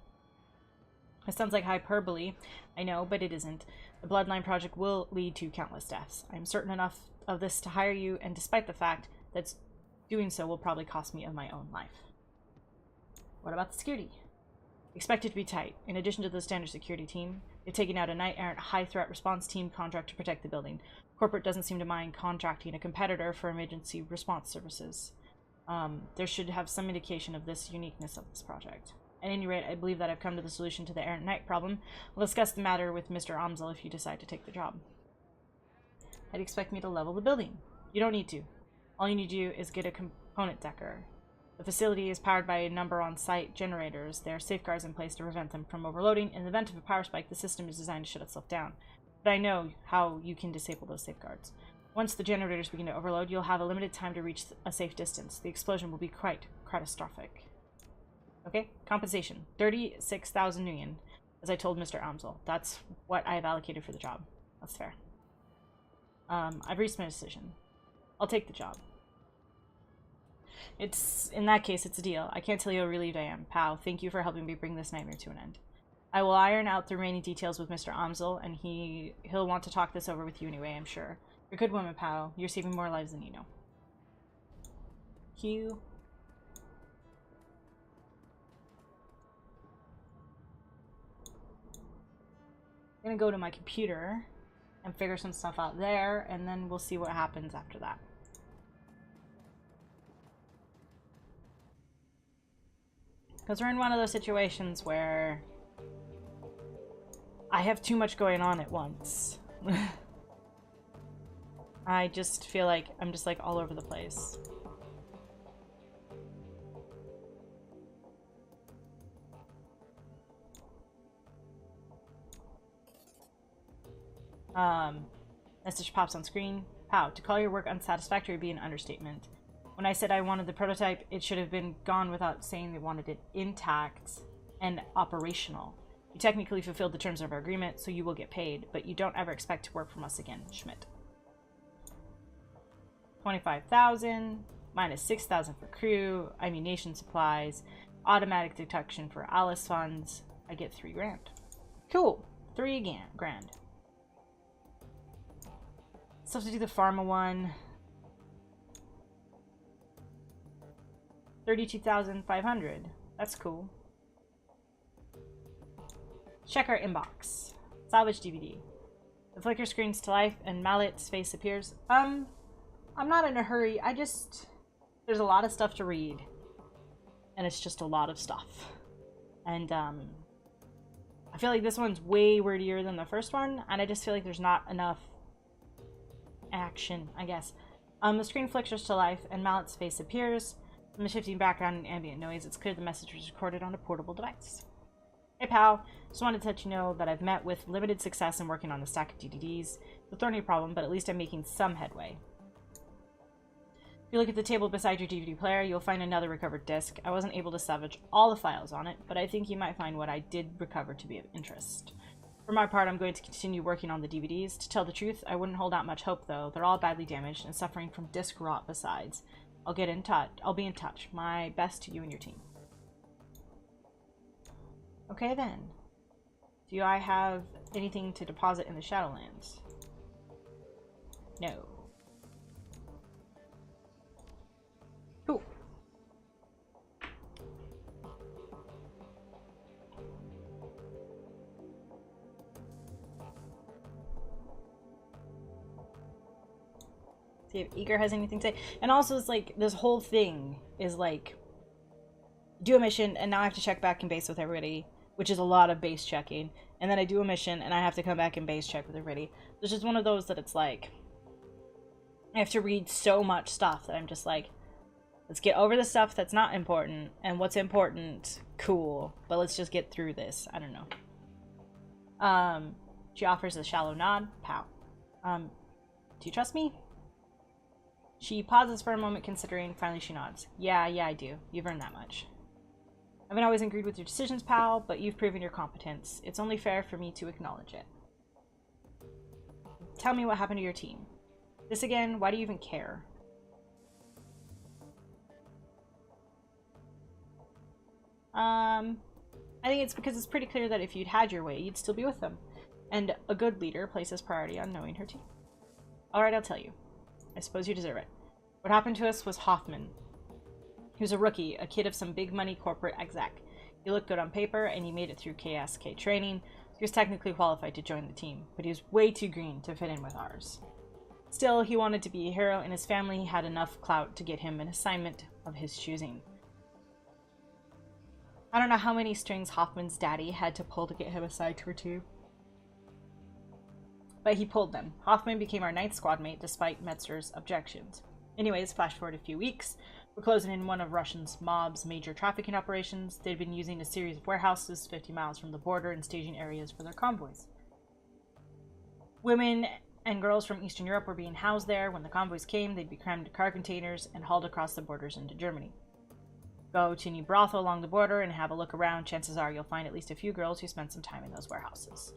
It sounds like hyperbole, I know, but it isn't. The Bloodline project will lead to countless deaths. I am certain enough of this to hire you, and despite the fact that doing so will probably cost me of my own life. What about the security? Expect it to be tight. In addition to the standard security team, they've taken out a knight-errant high-threat response team contract to protect the building. Corporate doesn't seem to mind contracting a competitor for emergency response services. There should have some indication of this uniqueness of this project. At any rate, I believe that I've come to the solution to the errant knight problem. We'll discuss the matter with Mr. Amsel if you decide to take the job. How do you expect me to level the building? You don't need to. All you need to do is get a component decker. The facility is powered by a number on-site generators. There are safeguards in place to prevent them from overloading. In the event of a power spike, the system is designed to shut itself down. But I know how you can disable those safeguards. Once the generators begin to overload, you'll have a limited time to reach a safe distance. The explosion will be quite catastrophic. Okay, compensation. 36,000 nuyen, as I told Mr. Amsel. That's what I have allocated for the job. That's fair. I've reached my decision. I'll take the job. In that case, it's a deal. I can't tell you how relieved I am. Pal, thank you for helping me bring this nightmare to an end. I will iron out the remaining details with Mr. Amsel, and he'll want to talk this over with you anyway, I'm sure. You're a good woman, pal. You're saving more lives than you know. Q. I'm gonna go to my computer and figure some stuff out there, and then we'll see what happens after that. Because we're in one of those situations where I have too much going on at once. I just feel like I'm just like all over the place. Message pops on screen. Pow, to call your work unsatisfactory would be an understatement. When I said I wanted the prototype, it should have been gone without saying they wanted it intact and operational. You technically fulfilled the terms of our agreement, so you will get paid, but you don't ever expect to work from us again, Schmidt. 25,000, minus 6,000 for crew, ammunition supplies, automatic detection for Alice funds. I get 3 grand. Cool. 3 grand. Still have to do the pharma one. 32,500. That's cool. Check our inbox. Salvage DVD. The flicker screens to life and Mallet's face appears. I'm not in a hurry. There's a lot of stuff to read. And it's just a lot of stuff. And, I feel like this one's way wordier than the first one, and I just feel like there's not enough action, I guess. The screen flickers to life, and Mallet's face appears. From the shifting background and ambient noise, it's clear the message was recorded on a portable device. Hey pal, just wanted to let you know that I've met with limited success in working on the stack of DVDs. It's a thorny problem, but at least I'm making some headway. If you look at the table beside your DVD player, you'll find another recovered disc. I wasn't able to salvage all the files on it, but I think you might find what I did recover to be of interest. For my part, I'm going to continue working on the DVDs. To tell the truth, I wouldn't hold out much hope, though. They're all badly damaged and suffering from disc rot besides. I'll be in touch. My best to you and your team. Okay, then. Do I have anything to deposit in the Shadowlands? No. Cool. See if Eager has anything to say. And also, it's like, this whole thing is like, do a mission, and now I have to check back in base with everybody, which is a lot of base checking. And then I do a mission, and I have to come back and base check with everybody. It's just one of those that it's like, I have to read so much stuff that I'm just like, let's get over the stuff that's not important, and what's important, cool. But let's just get through this. I don't know. She offers a shallow nod. Pow. Do you trust me? She pauses for a moment, considering. Finally, she nods. Yeah, I do. You've earned that much. I haven't always agreed with your decisions, pal, but you've proven your competence. It's only fair for me to acknowledge it. Tell me what happened to your team. This again? Why do you even care? I think it's because it's pretty clear that if you'd had your way, you'd still be with them. And a good leader places priority on knowing her team. Alright, I'll tell you. I suppose you deserve it. What happened to us was Hoffman. He was a rookie, a kid of some big money corporate exec. He looked good on paper, and he made it through KSK training, so he was technically qualified to join the team, but he was way too green to fit in with ours. Still, he wanted to be a hero, and his family had enough clout to get him an assignment of his choosing. I don't know how many strings Hoffman's daddy had to pull to get him assigned to her team, but he pulled them. Hoffman became our 9th squad mate despite Metzger's objections. Anyways, flash forward a few weeks. We're closing in one of Russia's mob's major trafficking operations. They'd been using a series of warehouses 50 miles from the border and staging areas for their convoys. Women and girls from Eastern Europe were being housed there. When the convoys came, they'd be crammed into car containers and hauled across the borders into Germany. Go to any brothel along the border and have a look around. Chances are you'll find at least a few girls who spent some time in those warehouses.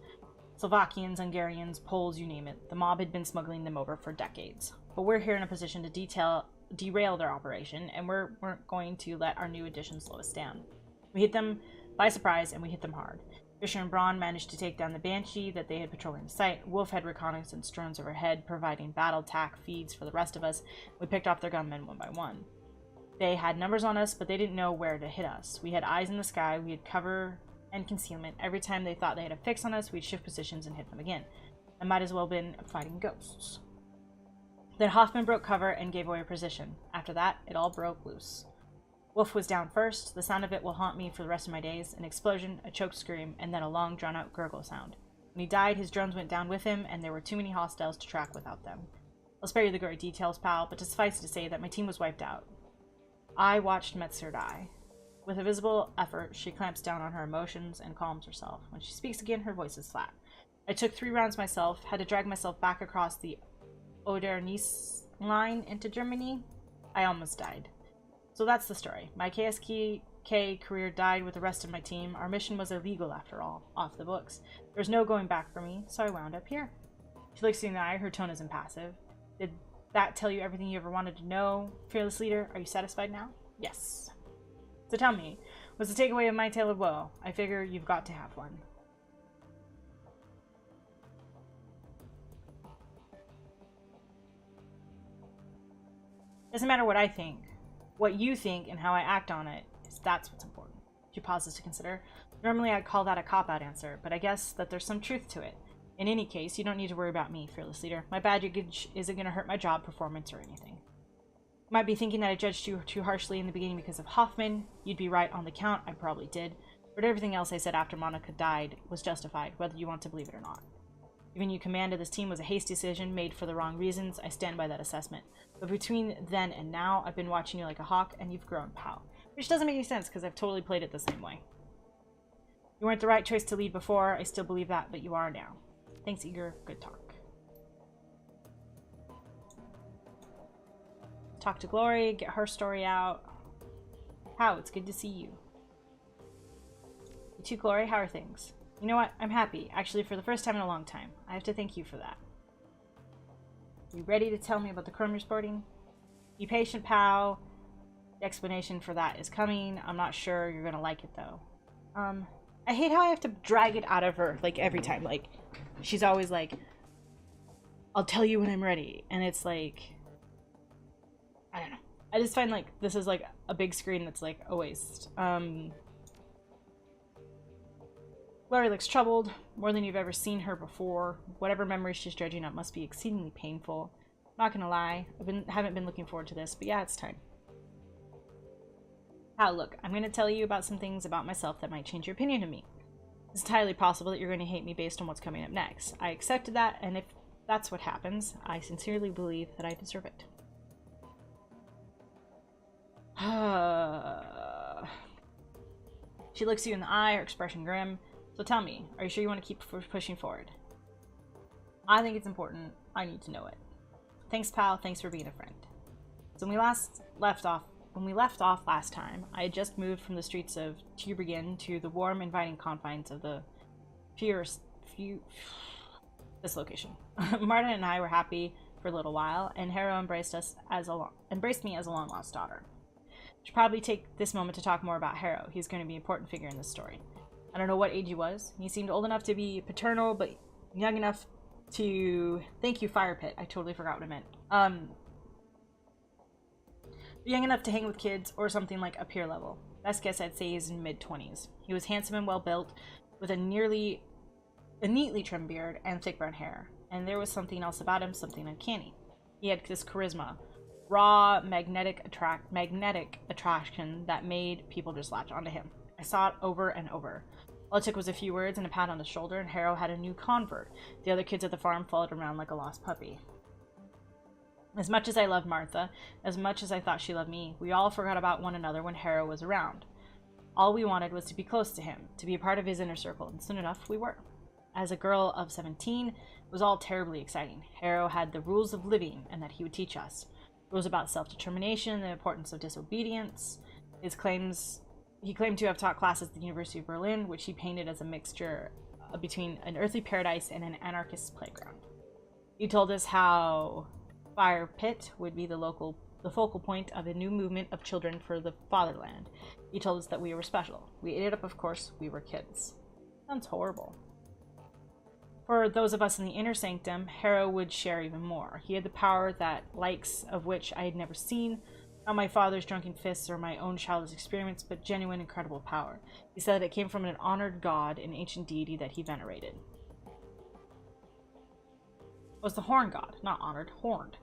Slovakians, Hungarians, Poles, you name it. The mob had been smuggling them over for decades. But we're here in a position to derail their operation, and we're going to let our new addition slow us down. We hit them by surprise, and we hit them hard. Fisher and Braun managed to take down the Banshee that they had patrolling the site. Wolf had reconnaissance drones overhead, providing battle tack feeds for the rest of us. We picked off their gunmen one by one. They had numbers on us, but they didn't know where to hit us. We had eyes in the sky, we had cover and concealment. Every time they thought they had a fix on us, we'd shift positions and hit them again. It might as well have been fighting ghosts. Then Hoffman broke cover and gave away our position. After that, it all broke loose. Wolf was down first. The sound of it will haunt me for the rest of my days. An explosion, a choked scream, and then a long, drawn-out gurgle sound. When he died, his drones went down with him, and there were too many hostiles to track without them. I'll spare you the gory details, pal, but to suffice to say that my team was wiped out. I watched Metzger die. With a visible effort, she clamps down on her emotions and calms herself. When she speaks again, her voice is flat. I took 3 rounds myself, had to drag myself back across the Oder-Neisse line into Germany. I almost died. So that's the story. My KSK career died with the rest of my team. Our mission was illegal after all, off the books. There's no going back for me, so I wound up here. She looks you in the eye, her tone is impassive. Did that tell you everything you ever wanted to know? Fearless leader, are you satisfied now? Yes. So tell me, what's the takeaway of my tale of woe? I figure you've got to have one. Doesn't matter what I think. What you think and how I act on it, that's what's important. She pauses to consider. Normally I'd call that a cop-out answer, but I guess that there's some truth to it. In any case, you don't need to worry about me, fearless leader. My baggage isn't going to hurt my job performance or anything. You might be thinking that I judged you too harshly in the beginning because of Hoffman. You'd be right on the count, I probably did. But everything else I said after Monica died was justified, whether you want to believe it or not. Giving you command of this team was a hasty decision made for the wrong reasons. I stand by that assessment. But between then and now, I've been watching you like a hawk, and you've grown, pal. Which doesn't make any sense, because I've totally played it the same way. You weren't the right choice to lead before. I still believe that, but you are now. Thanks, Eager. Good talk. Talk to Glory, get her story out. How? It's good to see you. You too, Glory. How are things? You know what? I'm happy. Actually, for the first time in a long time. I have to thank you for that. You ready to tell me about the crime you're sporting? Be patient, pal. The explanation for that is coming. I'm not sure you're gonna like it, though. I hate how I have to drag it out of her, like, every time. Like, she's always like, I'll tell you when I'm ready. And it's like, I don't know. I just find, like, this is, like, a big screen that's, like, a waste. Glory looks troubled, more than you've ever seen her before. Whatever memory she's dredging up must be exceedingly painful. Not gonna lie, haven't been looking forward to this, but yeah, it's time. Hal, look, I'm gonna tell you about some things about myself that might change your opinion of me. It's entirely possible that you're gonna hate me based on what's coming up next. I accepted that, and if that's what happens, I sincerely believe that I deserve it. She looks you in the eye, her expression grim. So tell me, are you sure you want to keep pushing forward? I think it's important. I need to know it. Thanks, pal. Thanks for being a friend. So when we left off last time, I had just moved from the streets of Tübingen to the warm, inviting confines of the this location. Marta and I were happy for a little while, and Harrow embraced me as a long-lost daughter. Should probably take this moment to talk more about Harrow. He's going to be an important figure in this story. I don't know what age he was. He seemed old enough to be paternal, but young enough to... Thank you, Fire Pit. I totally forgot what I meant. Young enough to hang with kids, or something like a peer level. Best guess I'd say he's in mid-20s. He was handsome and well-built, with a neatly trimmed beard and thick brown hair. And there was something else about him, something uncanny. He had this charisma. Raw, magnetic attraction that made people just latch onto him. I saw it over and over. All it took was a few words and a pat on the shoulder, and Harrow had a new convert. The other kids at the farm followed around like a lost puppy. As much as I loved Martha, as much as I thought she loved me, we all forgot about one another when Harrow was around. All we wanted was to be close to him, to be a part of his inner circle, and soon enough we were. As a girl of 17, it was all terribly exciting. Harrow had the rules of living, and that he would teach us. Rules about self-determination, the importance of disobedience. He claimed to have taught classes at the University of Berlin, which he painted as a mixture between an earthly paradise and an anarchist's playground. He told us how Fire Pit would be the focal point of a new movement of children for the fatherland. He told us that we were special. We ate it up, of course. We were kids. Sounds horrible. For those of us in the inner sanctum, Harrow would share even more. He had the power that likes of which I had never seen. Not my father's drunken fists or my own childish experiments, but genuine, incredible power. He said that it came from an honored god, an ancient deity that he venerated. It was the Horn God, not honored, horned.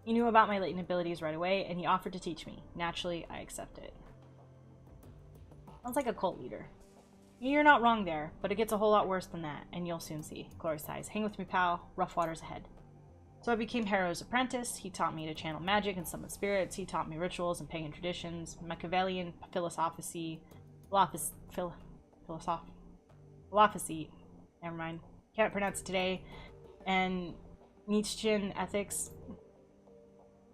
He knew about my latent abilities right away, and he offered to teach me. Naturally, I accepted it. Sounds like a cult leader. You're not wrong there, but it gets a whole lot worse than that, and you'll soon see. Glory sighs. Hang with me, pal. Rough waters ahead. So I became Harrow's apprentice. He taught me to channel magic and summon spirits. He taught me rituals and pagan traditions, Machiavellian philosophy, never mind, can't pronounce it today, and Nietzschean ethics.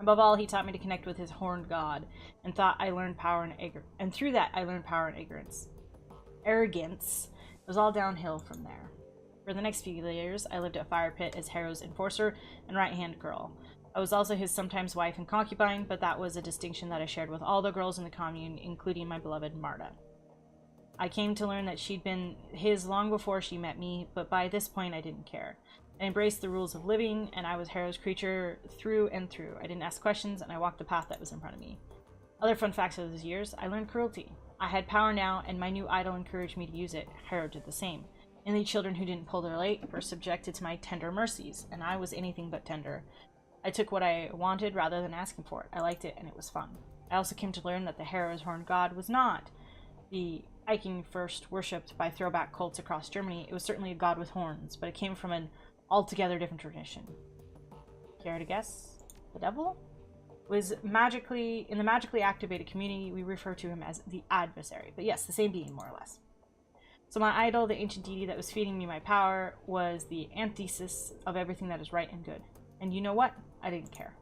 Above all, he taught me to connect with his horned god, and through that I learned power and ignorance. Arrogance. It was all downhill from there. For the next few years, I lived at Fire Pit as Harrow's enforcer and right-hand girl. I was also his sometimes wife and concubine, but that was a distinction that I shared with all the girls in the commune, including my beloved Marta. I came to learn that she'd been his long before she met me, but by this point I didn't care. I embraced the rules of living, and I was Harrow's creature through and through. I didn't ask questions, and I walked the path that was in front of me. Other fun facts of those years, I learned cruelty. I had power now, and my new idol encouraged me to use it. Harrow did the same. Only children who didn't pull their weight were subjected to my tender mercies, and I was anything but tender. I took what I wanted rather than asking for it. I liked it, and it was fun. I also came to learn that the Harrow's horned god was not the Viking first worshipped by throwback cults across Germany. It was certainly a god with horns, but it came from an altogether different tradition. Care to guess? The devil? Was magically in the magically activated community, we refer to him as the adversary. But yes, the same being, more or less. So my idol, the ancient deity that was feeding me my power, was the antithesis of everything that is right and good. And you know what? I didn't care.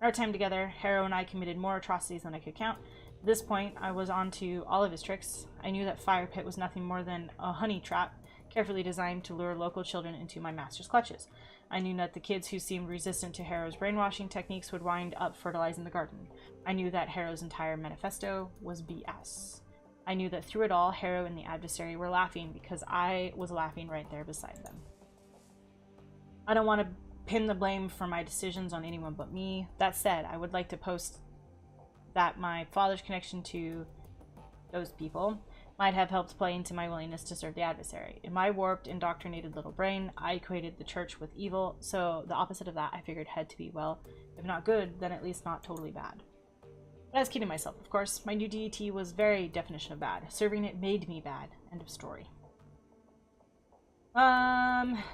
In our time together, Harrow and I committed more atrocities than I could count. At this point, I was on to all of his tricks. I knew that Fire Pit was nothing more than a honey trap, carefully designed to lure local children into my master's clutches. I knew that the kids who seemed resistant to Harrow's brainwashing techniques would wind up fertilizing the garden. I knew that Harrow's entire manifesto was BS. I knew that through it all, Harrow and the adversary were laughing because I was laughing right there beside them. I don't want to pin the blame for my decisions on anyone but me. That said, I would like to post that my father's connection to those people might have helped play into my willingness to serve the adversary. In my warped, indoctrinated little brain, I equated the church with evil, so the opposite of that I figured had to be, well, if not good, then at least not totally bad. But I was kidding myself, of course. My new deity was very definition of bad. Serving it made me bad. End of story. I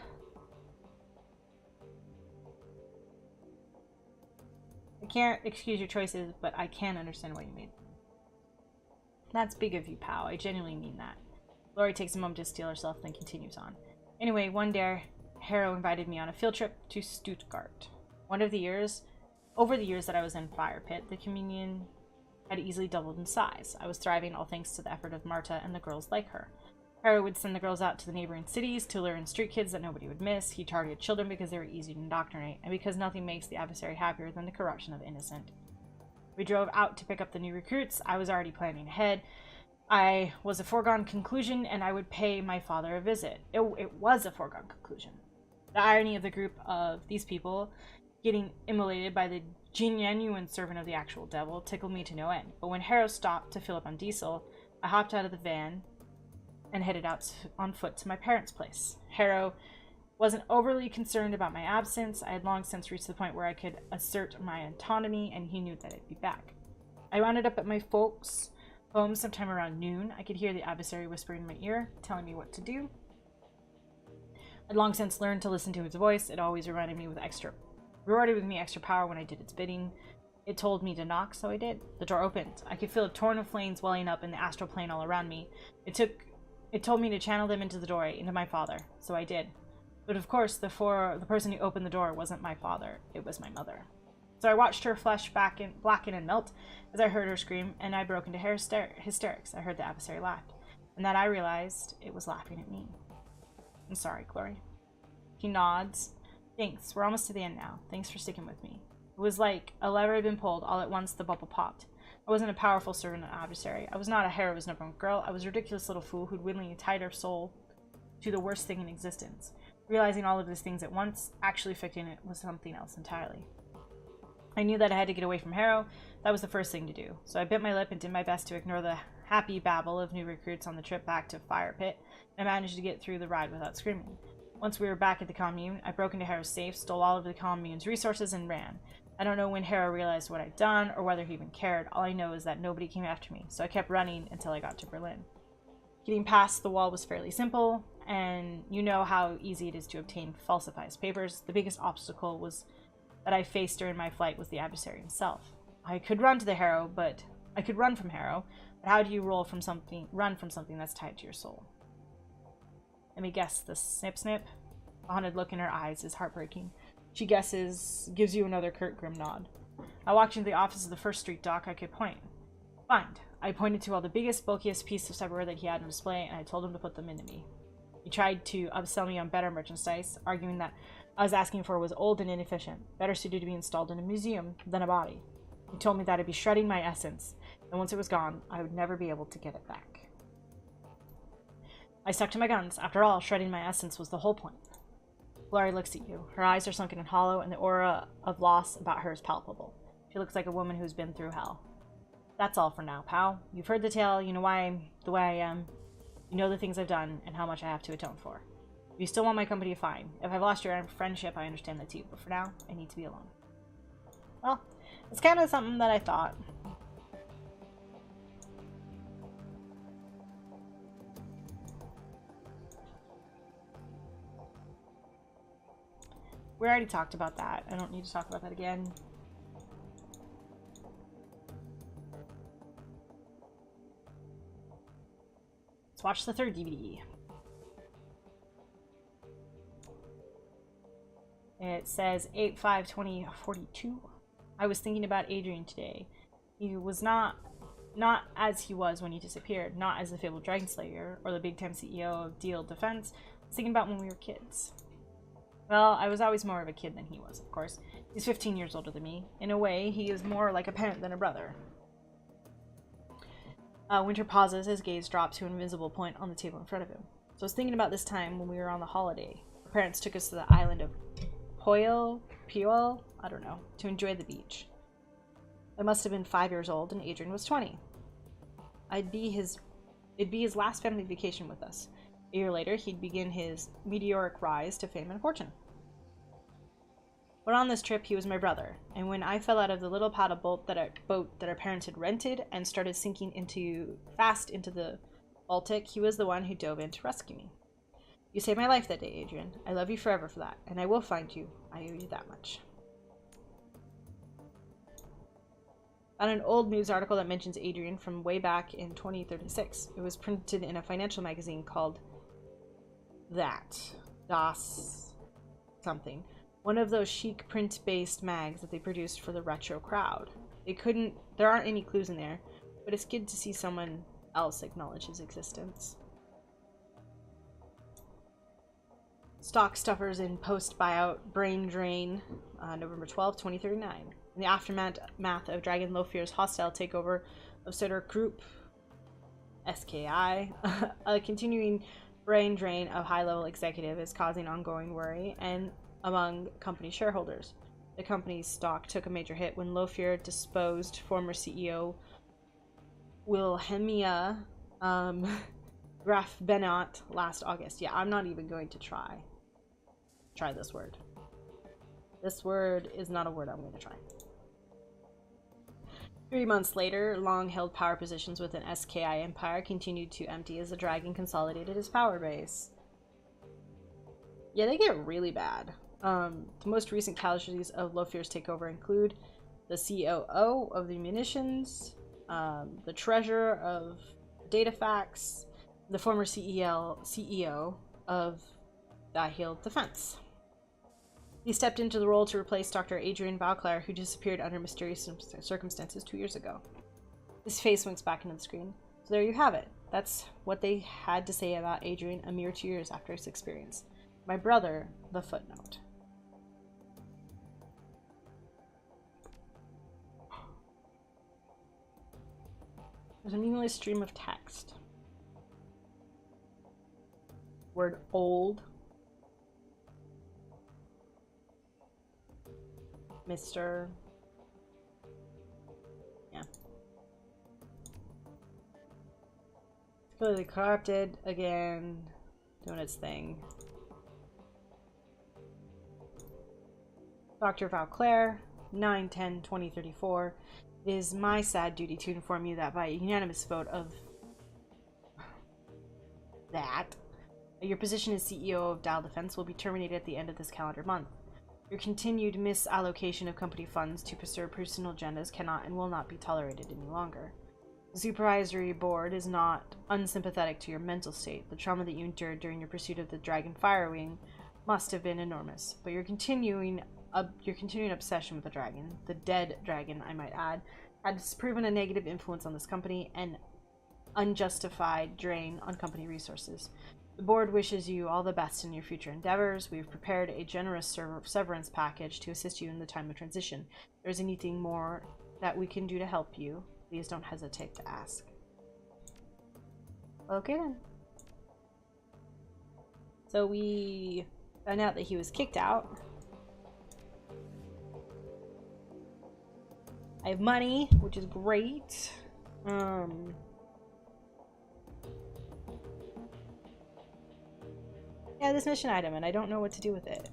can't excuse your choices, but I can understand what you made. That's big of you, pal. I genuinely mean that. Lori takes a moment to steel herself, then continues on. Anyway, one day, Harrow invited me on a field trip to Stuttgart. Over the years that I was in Fire Pit, the communion had easily doubled in size. I was thriving all thanks to the effort of Marta and the girls like her. Harrow would send the girls out to the neighboring cities to lure in street kids that nobody would miss. He targeted children because they were easy to indoctrinate, and because nothing makes the adversary happier than the corruption of the innocent. We drove out to pick up the new recruits. I was already planning ahead. I was a foregone conclusion, and I would pay my father a visit. It was a foregone conclusion. The irony of the group of these people getting immolated by the genuine servant of the actual devil tickled me to no end. But when Harrow stopped to fill up on diesel, I hopped out of the van and headed out on foot to my parents' place. Harrow wasn't overly concerned about my absence. I had long since reached the point where I could assert my autonomy, and he knew that I'd be back. I wound up at my folks' home sometime around noon. I could hear the adversary whispering in my ear, telling me what to do. I'd long since learned to listen to its voice. It always rewarded me with extra power when I did its bidding. It told me to knock, so I did. The door opened. I could feel a torrent of flames welling up in the astral plane all around me. It told me to channel them into the doorway, into my father, so I did. But of course, the person who opened the door wasn't my father. It was my mother. So I watched her flesh blacken and melt as I heard her scream, and I broke into hysterics. I heard the adversary laugh, and that I realized it was laughing at me. I'm sorry, Glory. He nods. Thanks. We're almost to the end now. Thanks for sticking with me. It was like a lever had been pulled. All at once, the bubble popped. I wasn't a powerful servant or adversary. I was not a Harrow's number one girl. I was a ridiculous little fool who'd willingly tied her soul to the worst thing in existence. Realizing all of these things at once, actually affecting it was something else entirely. I knew that I had to get away from Harrow. That was the first thing to do. So I bit my lip and did my best to ignore the happy babble of new recruits on the trip back to Fire Pit, and I managed to get through the ride without screaming. Once we were back at the commune, I broke into Harrow's safe, stole all of the commune's resources, and ran. I don't know when Harrow realized what I'd done or whether he even cared. All I know is that nobody came after me, so I kept running until I got to Berlin. Getting past the wall was fairly simple, and you know how easy it is to obtain falsified papers. The biggest obstacle was that I faced during my flight was the adversary himself. I could run from Harrow, but how do you run from something that's tied to your soul? Let me guess, the snip. A haunted look in her eyes is heartbreaking. She guesses, gives you another curt, grim nod. I walked into the office of the first street doc I could point. Find. I pointed to all the biggest, bulkiest pieces of cyberware that he had on display, and I told him to put them into me. He tried to upsell me on better merchandise, arguing that I was asking for was old and inefficient, better suited to be installed in a museum than a body. He told me that I'd be shredding my essence, and once it was gone, I would never be able to get it back. I stuck to my guns. After all, shredding my essence was the whole point. Glory looks at you. Her eyes are sunken and hollow, and the aura of loss about her is palpable. She looks like a woman who's been through hell. That's all for now, pal. You've heard the tale, you know why I'm the way I am. You know the things I've done, and how much I have to atone for. If you still want my company, fine. If I've lost your friendship, I understand that too, but for now, I need to be alone. Well, it's kind of something that I thought. We already talked about that. I don't need to talk about that again. Let's watch the third DVD. It says 8/5/2042. I was thinking about Adrian today. He was not as he was when he disappeared, not as the fabled Dragon Slayer or the big-time CEO of Deal Defense. I was thinking about when we were kids. Well, I was always more of a kid than he was, of course. He's 15 years older than me. In a way, he is more like a parent than a brother. Winter pauses, his gaze drops to an invisible point on the table in front of him. So I was thinking about this time when we were on the holiday. Our parents took us to the island of Puyol, I don't know, to enjoy the beach. I must have been 5 years old and Adrian was 20. It'd be his last family vacation with us. A year later, he'd begin his meteoric rise to fame and fortune. But on this trip, he was my brother, and when I fell out of the little paddle boat that our parents had rented and started sinking fast into the Baltic, he was the one who dove in to rescue me. You saved my life that day, Adrian. I love you forever for that, and I will find you. I owe you that much. On an old news article that mentions Adrian from way back in 2036. It was printed in a financial magazine called Das something. One of those chic print-based mags that they produced for the retro crowd. There aren't any clues in there, but it's good to see someone else acknowledge his existence. Stock stuffers in post-buyout brain drain, November 12, 2039. In the aftermath of Dragon Lofear's hostile takeover of Sutter Group, SKI, a continuing brain drain of high-level executive is causing ongoing worry and among company shareholders. The company's stock took a major hit when Lofear disposed former CEO Wilhelmina Graf Benot last August. Yeah, I'm not even going to try this word. This word is not a word I'm going to try. 3 months later, long-held power positions within SKI Empire continued to empty as the Dragon consolidated his power base. Yeah, they get really bad. The most recent casualties of Lofear's takeover include the COO of the munitions, the treasurer of DataFax, the former CEO of Dihil Defense. He stepped into the role to replace Dr. Adrian Vauclair, who disappeared under mysterious circumstances 2 years ago. His face winks back into the screen. So there you have it. That's what they had to say about Adrian a mere 2 years after his experience. My brother, the footnote. There's a meaningless stream of text. Word old. Mr. Yeah. Clearly corrupted again, doing its thing. Dr. Vauclair, 9/10/2034, it is my sad duty to inform you that by a unanimous vote of that, your position as CEO of Dial Defense will be terminated at the end of this calendar month. Your continued misallocation of company funds to pursue personal agendas cannot and will not be tolerated any longer. The supervisory board is not unsympathetic to your mental state. The trauma that you endured during your pursuit of the Dragon Firewing must have been enormous, but your continuing obsession with the dragon, the dead dragon, I might add, has proven a negative influence on this company and unjustified drain on company resources. The board wishes you all the best in your future endeavors. We've prepared a generous severance package to assist you in the time of transition. If there's anything more that we can do to help you, please don't hesitate to ask. Okay then. So we found out that he was kicked out. I have money, which is great. Yeah, this mission item, and I don't know what to do with it.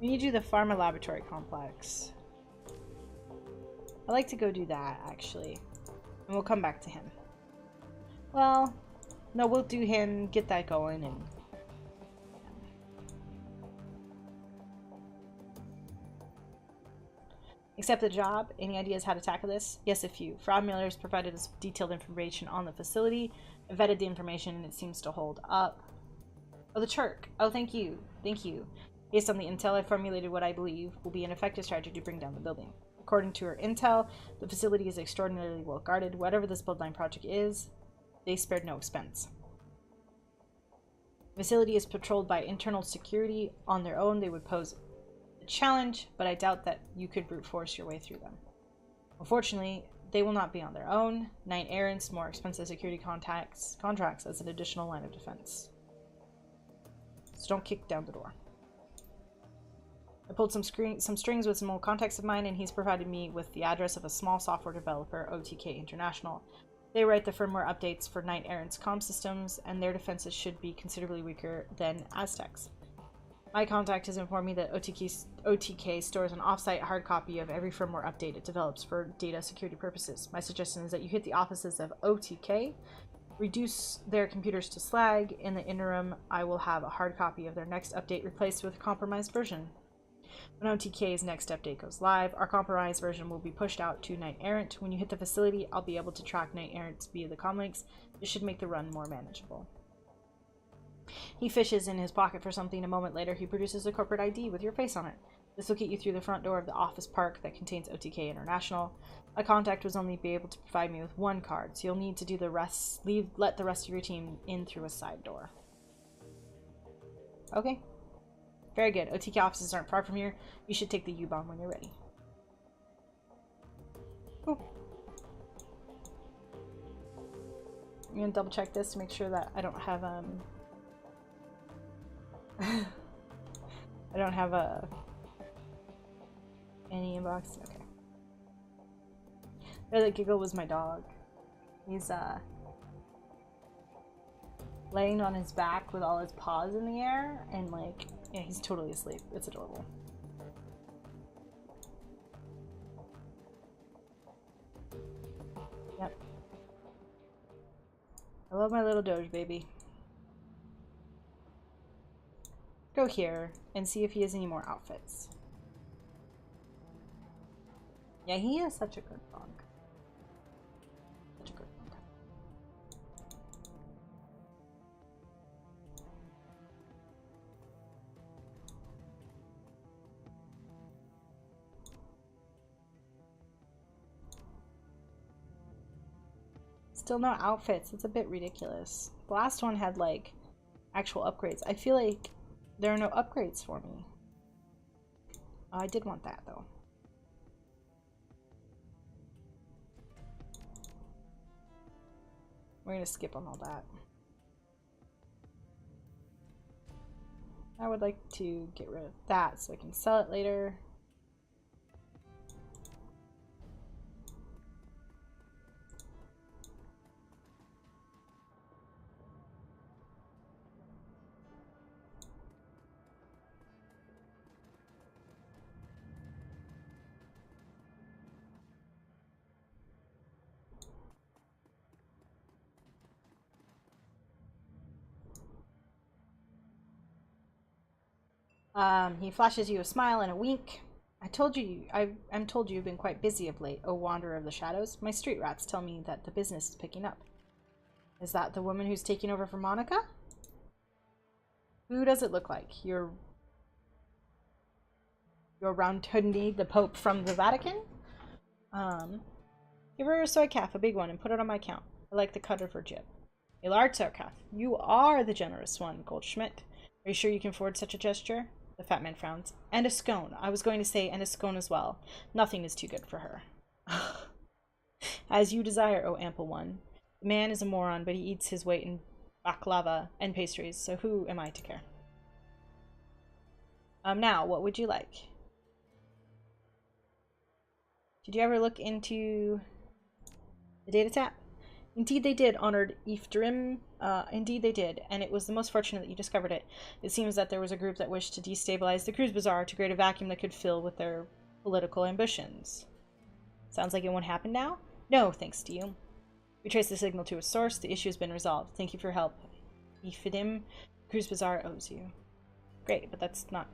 We need to do the pharma laboratory complex. I'd like to go do that, actually. And we'll come back to him. Well, no, we'll do him, get that going, and... Accept the job. Any ideas how to tackle this? Yes, a few. Fraud Miller's provided us with detailed information on the facility. I vetted the information and it seems to hold up. Oh, the Turk. Oh, thank you. Thank you. Based on the intel, I formulated what I believe will be an effective strategy to bring down the building. According to her intel, the facility is extraordinarily well guarded. Whatever this Bloodline project is, they spared no expense. The facility is patrolled by internal security. On their own, they would pose challenge, but I doubt that you could brute force your way through them. Unfortunately, they will not be on their own. Knight Errant's more expensive security contracts as an additional line of defense. So don't kick down the door. I pulled some strings with some old contacts of mine, and he's provided me with the address of a small software developer, OTK International. They write the firmware updates for Knight Errant's comm systems, and their defenses should be considerably weaker than Aztec's. My contact has informed me that OTK stores an off-site hard copy of every firmware update it develops for data security purposes. My suggestion is that you hit the offices of OTK, reduce their computers to slag. In the interim, I will have a hard copy of their next update replaced with a compromised version. When OTK's next update goes live, our compromised version will be pushed out to Knight Errant. When you hit the facility, I'll be able to track Knight Errant via the comlinks. This should make the run more manageable. He fishes in his pocket for something. A moment later, he produces a corporate ID with your face on it. This will get you through the front door of the office park that contains OTK International. My contact was only be able to provide me with one card, so you'll need to do the rest. Let the rest of your team in through a side door. Okay. Very good. OTK offices aren't far from here. You should take the U-bomb when you're ready. Cool. I'm gonna double check this to make sure that I don't have I don't have any inbox. Okay. The giggle was my dog. He's laying on his back with all his paws in the air and like, yeah, he's totally asleep. It's adorable. Yep. I love my little Doge baby. Go here and see if he has any more outfits. Yeah, he is such a good dog. Such a good dog. Still no outfits. It's a bit ridiculous. The last one had like actual upgrades. I feel like there are no upgrades for me. Oh, I did want that though. We're gonna skip on all that. I would like to get rid of that so I can sell it later. He flashes you a smile and a wink. I'm told you've been quite busy of late, O wanderer of the shadows. My street rats tell me that the business is picking up. Is that the woman who's taking over for Monica? Who does it look like? Your Roundtundny, the Pope from the Vatican? Give her a soy calf, a big one, and put it on my account. I like the cut of her jib. A large soy calf. You are the generous one, Goldschmidt. Are you sure you can afford such a gesture? The fat man frowns. And a scone. I was going to say, and a scone as well. Nothing is too good for her. As you desire, O ample one. The man is a moron, but he eats his weight in baklava and pastries, so who am I to care? Now, what would you like? Did you ever look into the data tap? Indeed they did, honored Ifdrim. Indeed they did, and it was the most fortunate that you discovered it. It seems that there was a group that wished to destabilize the Cruise Bazaar to create a vacuum that could fill with their political ambitions. Sounds like it won't happen now? No, thanks to you. We traced the signal to a source. The issue has been resolved. Thank you for your help. Ifdim, Cruise Bazaar owes you. Great, but that's not...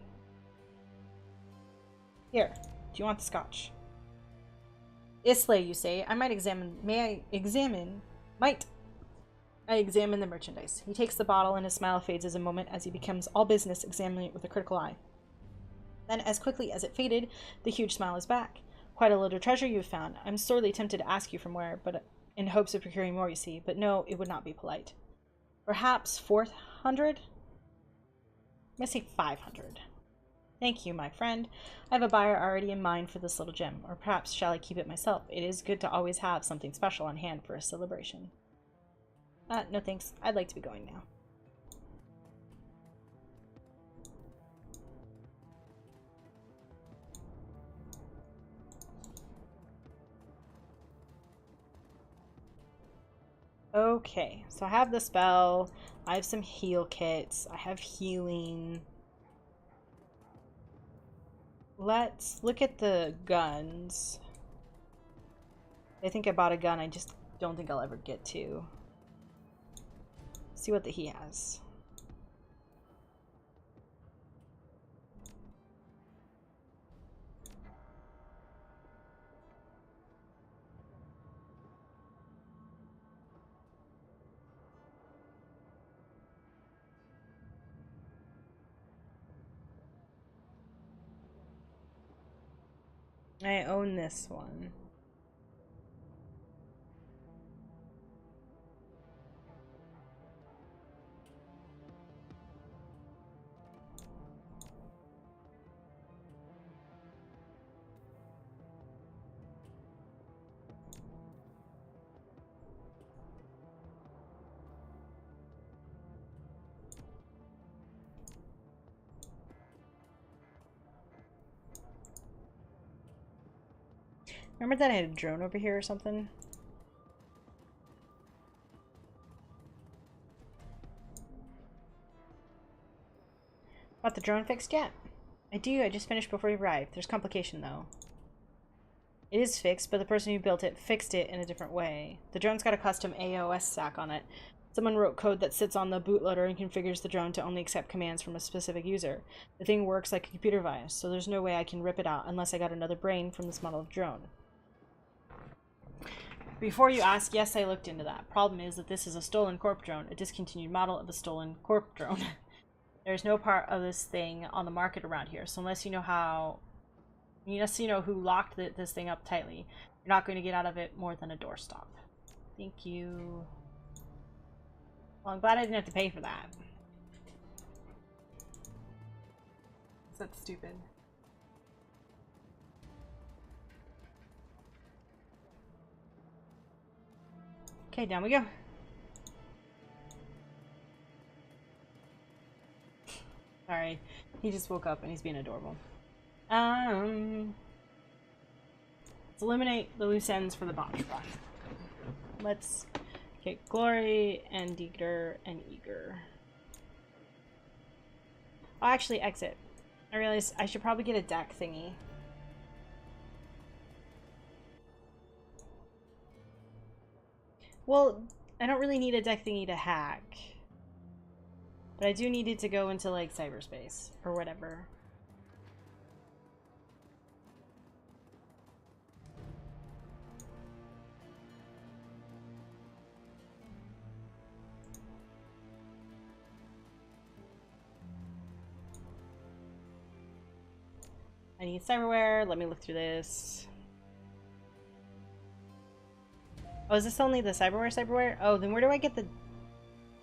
Here, do you want the scotch? Islay, you say. Might I examine the merchandise? He takes the bottle and his smile fades as a moment as he becomes all business, examining it with a critical eye. Then, as quickly as it faded, the huge smile is back. Quite a little treasure you have found. I'm sorely tempted to ask you from where, but in hopes of procuring more, you see. But no, it would not be polite. Perhaps 400? I'm gonna say 500. Thank you, my friend. I have a buyer already in mind for this little gem, or perhaps shall I keep it myself? It is good to always have something special on hand for a celebration. No thanks. I'd like to be going now. Okay, so I have the spell. I have some heal kits. I have healing. Let's look at the guns. I think I bought a gun I just don't think I'll ever get to. See what he has. I own this one. Remember that I had a drone over here or something? Got the drone fixed yet? I do, I just finished before you arrived. There's complication though. It is fixed, but the person who built it fixed it in a different way. The drone's got a custom AOS stack on it. Someone wrote code that sits on the bootloader and configures the drone to only accept commands from a specific user. The thing works like a computer virus, so there's no way I can rip it out unless I got another brain from this model of drone. Before you ask, yes, I looked into that. Problem is that this is a stolen corp drone, a discontinued model of a stolen corp drone. There's no part of this thing on the market around here, so unless you know who locked this thing up tightly, you're not going to get out of it more than a doorstop. Thank you. Well, I'm glad I didn't have to pay for that. That's stupid. Okay, down we go. Sorry, he just woke up and he's being adorable. Let's eliminate the loose ends for the botch run. Let's get Glory and Eager and Eager. Oh, actually, exit. I realized I should probably get a deck thingy. Well, I don't really need a deck thingy to hack. But I do need it to go into, like, cyberspace or whatever. I need cyberware. Let me look through this. Oh, is this only the cyberware? Oh, then where do I get the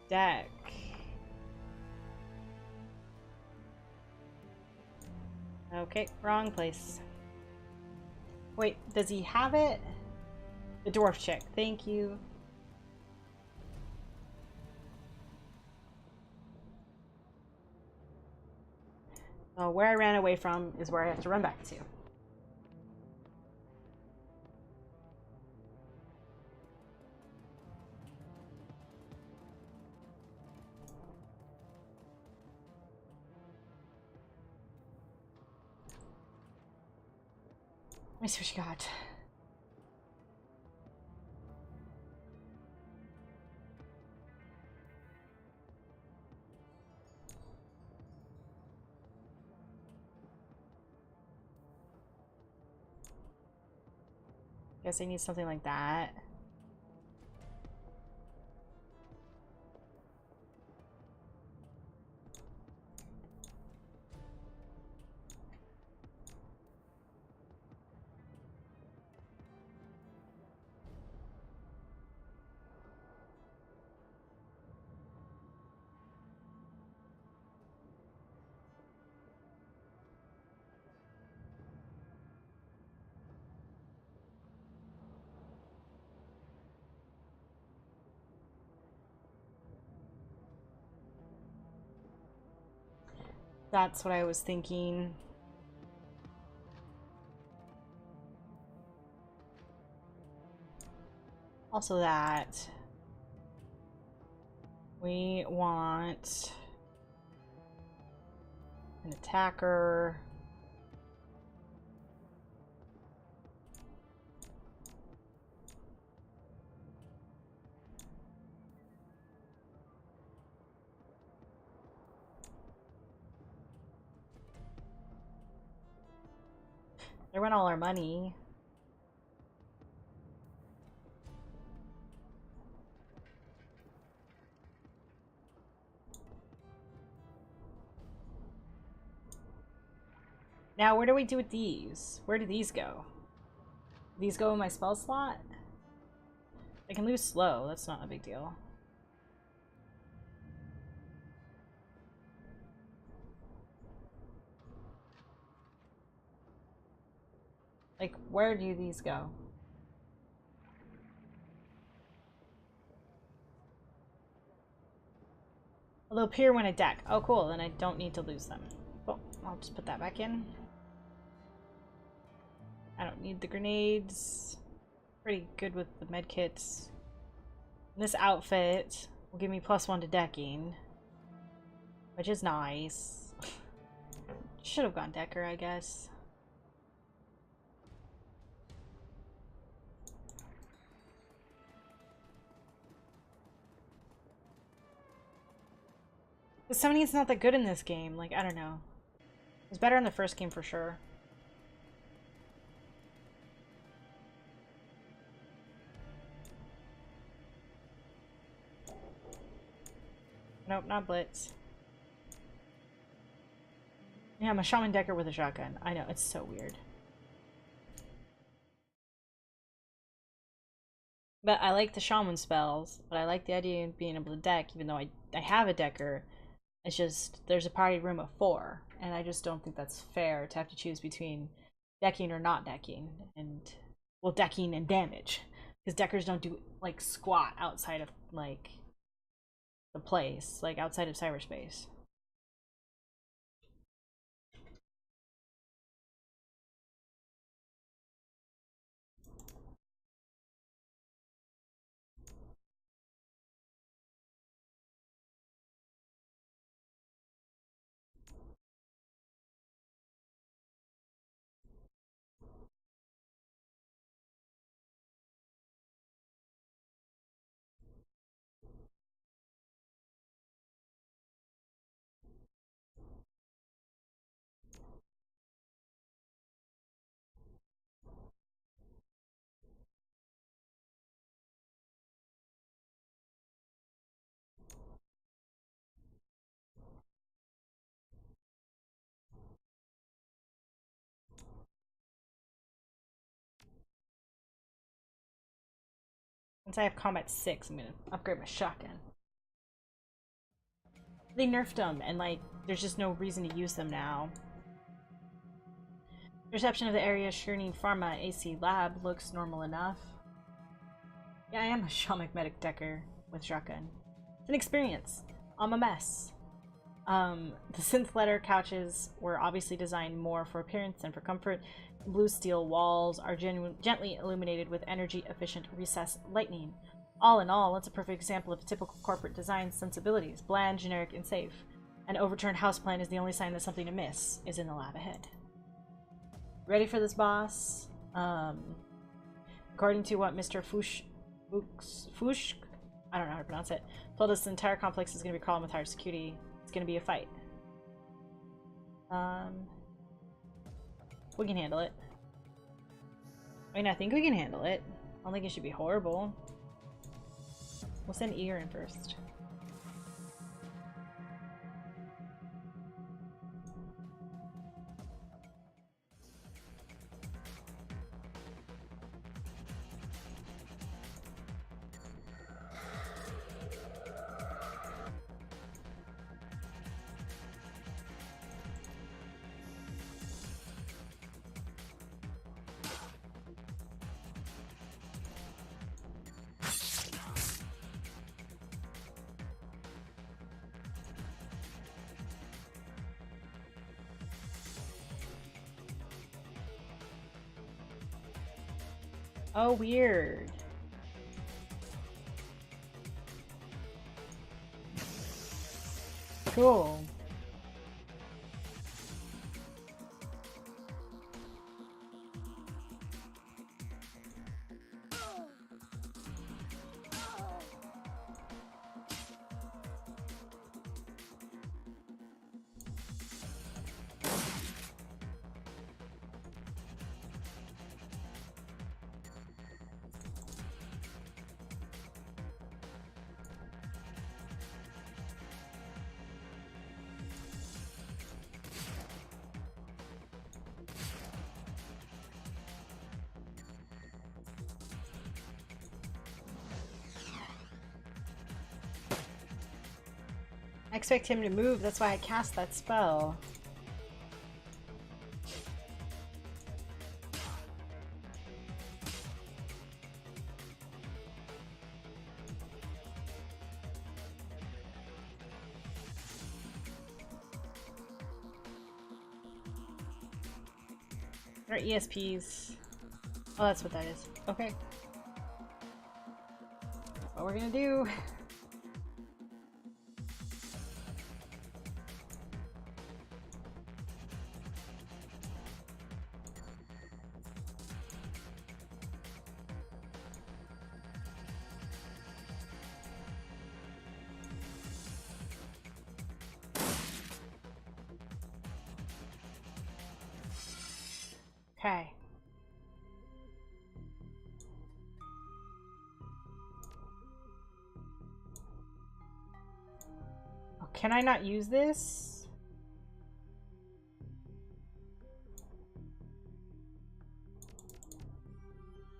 deck? Okay, wrong place. Wait, does he have it? The dwarf chick. Thank you. Oh, where I ran away from is where I have to run back to. Let me see what you got. Guess I need something like that. That's what I was thinking. Also that. We want an attacker. They run all our money. Now, where do we do with these? Where do these go? These go in my spell slot? I can lose slow. That's not a big deal. Like, where do these go? They'll appear when I deck. Oh, cool. Then I don't need to lose them. Well, I'll just put that back in. I don't need the grenades. Pretty good with the medkits. This outfit will give me +1 to decking, which is nice. Should have gone Decker, I guess. The summoning's not that good in this game. Like, I don't know. It was better in the first game for sure. Nope, not Blitz. Yeah, I'm a Shaman Decker with a shotgun. I know, it's so weird. But I like the Shaman spells, but I like the idea of being able to deck, even though I have a Decker. It's just, there's a party room of 4, and I just don't think that's fair to have to choose between decking or not decking, and, well, decking and damage. Because Deckers don't do, like, squat outside of, like, the place, like, outside of cyberspace. Once I have combat 6, I'm gonna upgrade my shotgun. They nerfed them, and like, there's just no reason to use them now. Perception of the area, Shireen Pharma AC Lab looks normal enough. Yeah, I am a Shamanic Medic Decker with shotgun. It's an experience. I'm a mess. The synth leather couches were obviously designed more for appearance than for comfort. Blue steel walls are gently illuminated with energy-efficient recessed lighting. All in all, it's a perfect example of typical corporate design sensibilities. Bland, generic, and safe. An overturned houseplant is the only sign that something amiss is in the lab ahead. Ready for this boss? According to what Mr. Fuchs, I don't know how to pronounce it, told us the entire complex is going to be crawling with higher security. It's going to be a fight. We can handle it. I mean, I think we can handle it. I don't think it should be horrible. We'll send Eager in first. Oh, weird. Cool. I expect him to move, that's why I cast that spell. Or ESPs. Oh, that's what that is. Okay. That's what we're gonna do. Okay. Oh, can I not use this?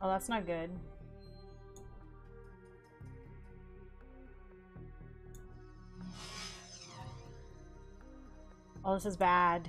Oh, that's not good. Oh, this is bad.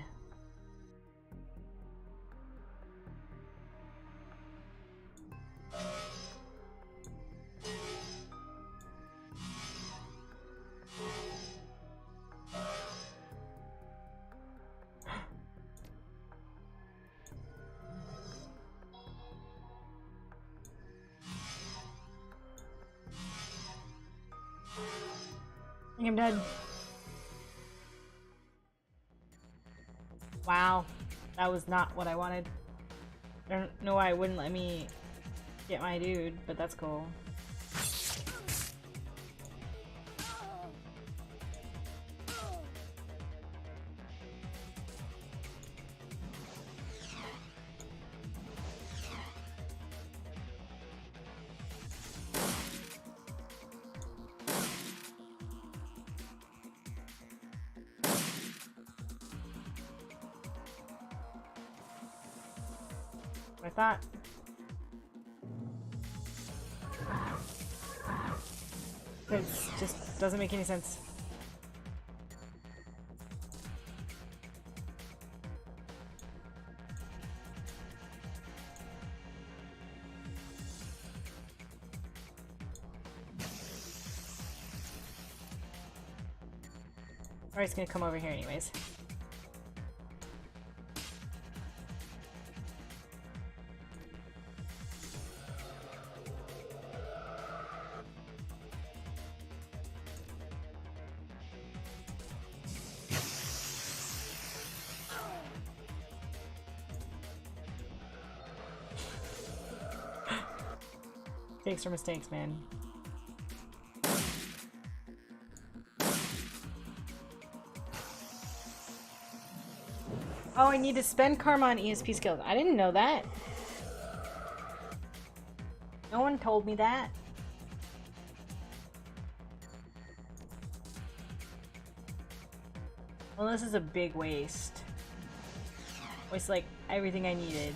I think I'm dead. Wow, that was not what I wanted. I don't know why it wouldn't let me get my dude, but that's cool. I thought. It just doesn't make any sense. Or he's gonna come over here anyways. Mistakes are mistakes, man. Oh, I need to spend karma on ESP skills. I didn't know that. No one told me that. Well, this is a big waste. Waste like everything I needed.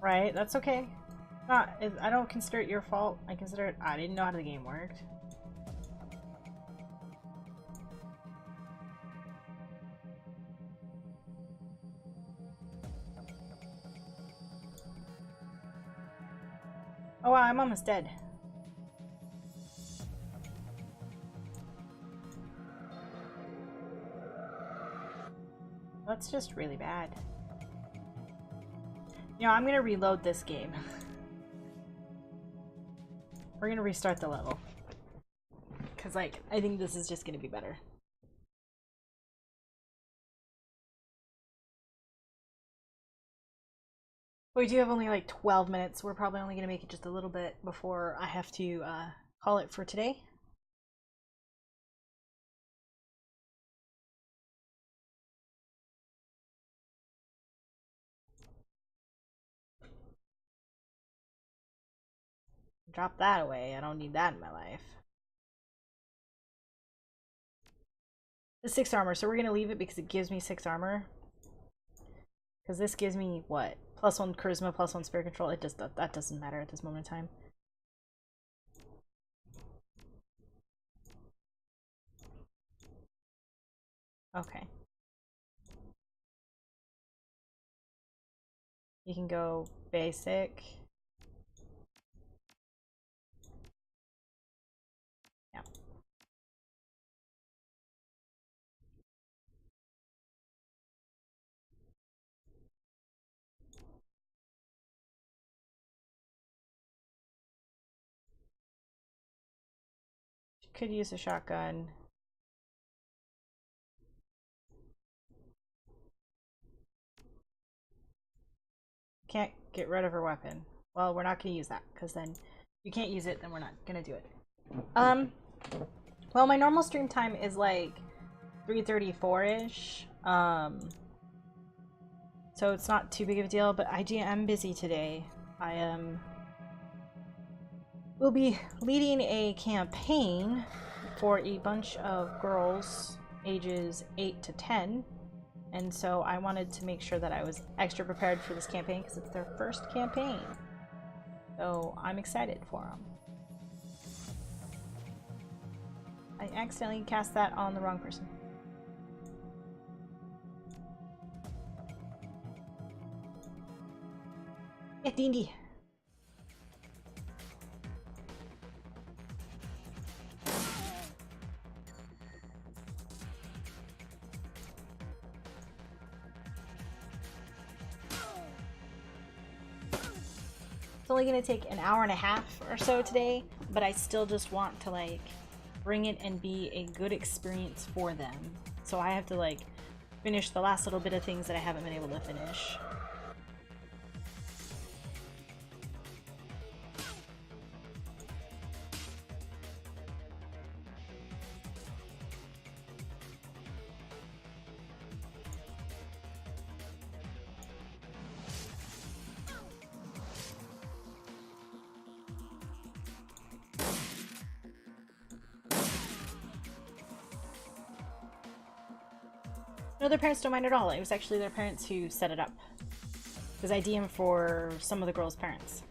Right, that's okay. I don't consider it your fault. I consider it I didn't know how the game worked. Oh wow, I'm almost dead. That's just really bad. You know, I'm gonna reload this game. We're gonna restart the level. Cause like, I think this is just gonna be better. We do have only like 12 minutes. We're probably only gonna make it just a little bit before I have to call it for today. Drop that away. I don't need that in my life. The 6 armor, so we're gonna leave it because it gives me 6 armor. Because this gives me what? +1 charisma, +1 spirit control. It just that doesn't matter at this moment in time. Okay. You can go basic. Yeah. Could use a shotgun. Can't get rid of her weapon. Well, we're not gonna use that because then you can't use it, then we're not gonna do it. Well, my normal stream time is like 3:34-ish. So it's not too big of a deal, but I am busy today. I will be leading a campaign for a bunch of girls ages 8 to 10. And so I wanted to make sure that I was extra prepared for this campaign because it's their first campaign. So I'm excited for them. I accidentally cast that on the wrong person. Yeah, D&D. It's only gonna take an hour and a half or so today, but I still just want to like bring it and be a good experience for them. So I have to like finish the last little bit of things that I haven't been able to finish. No, their parents don't mind at all. It was actually their parents who set it up. Because I DM for some of the girls' parents.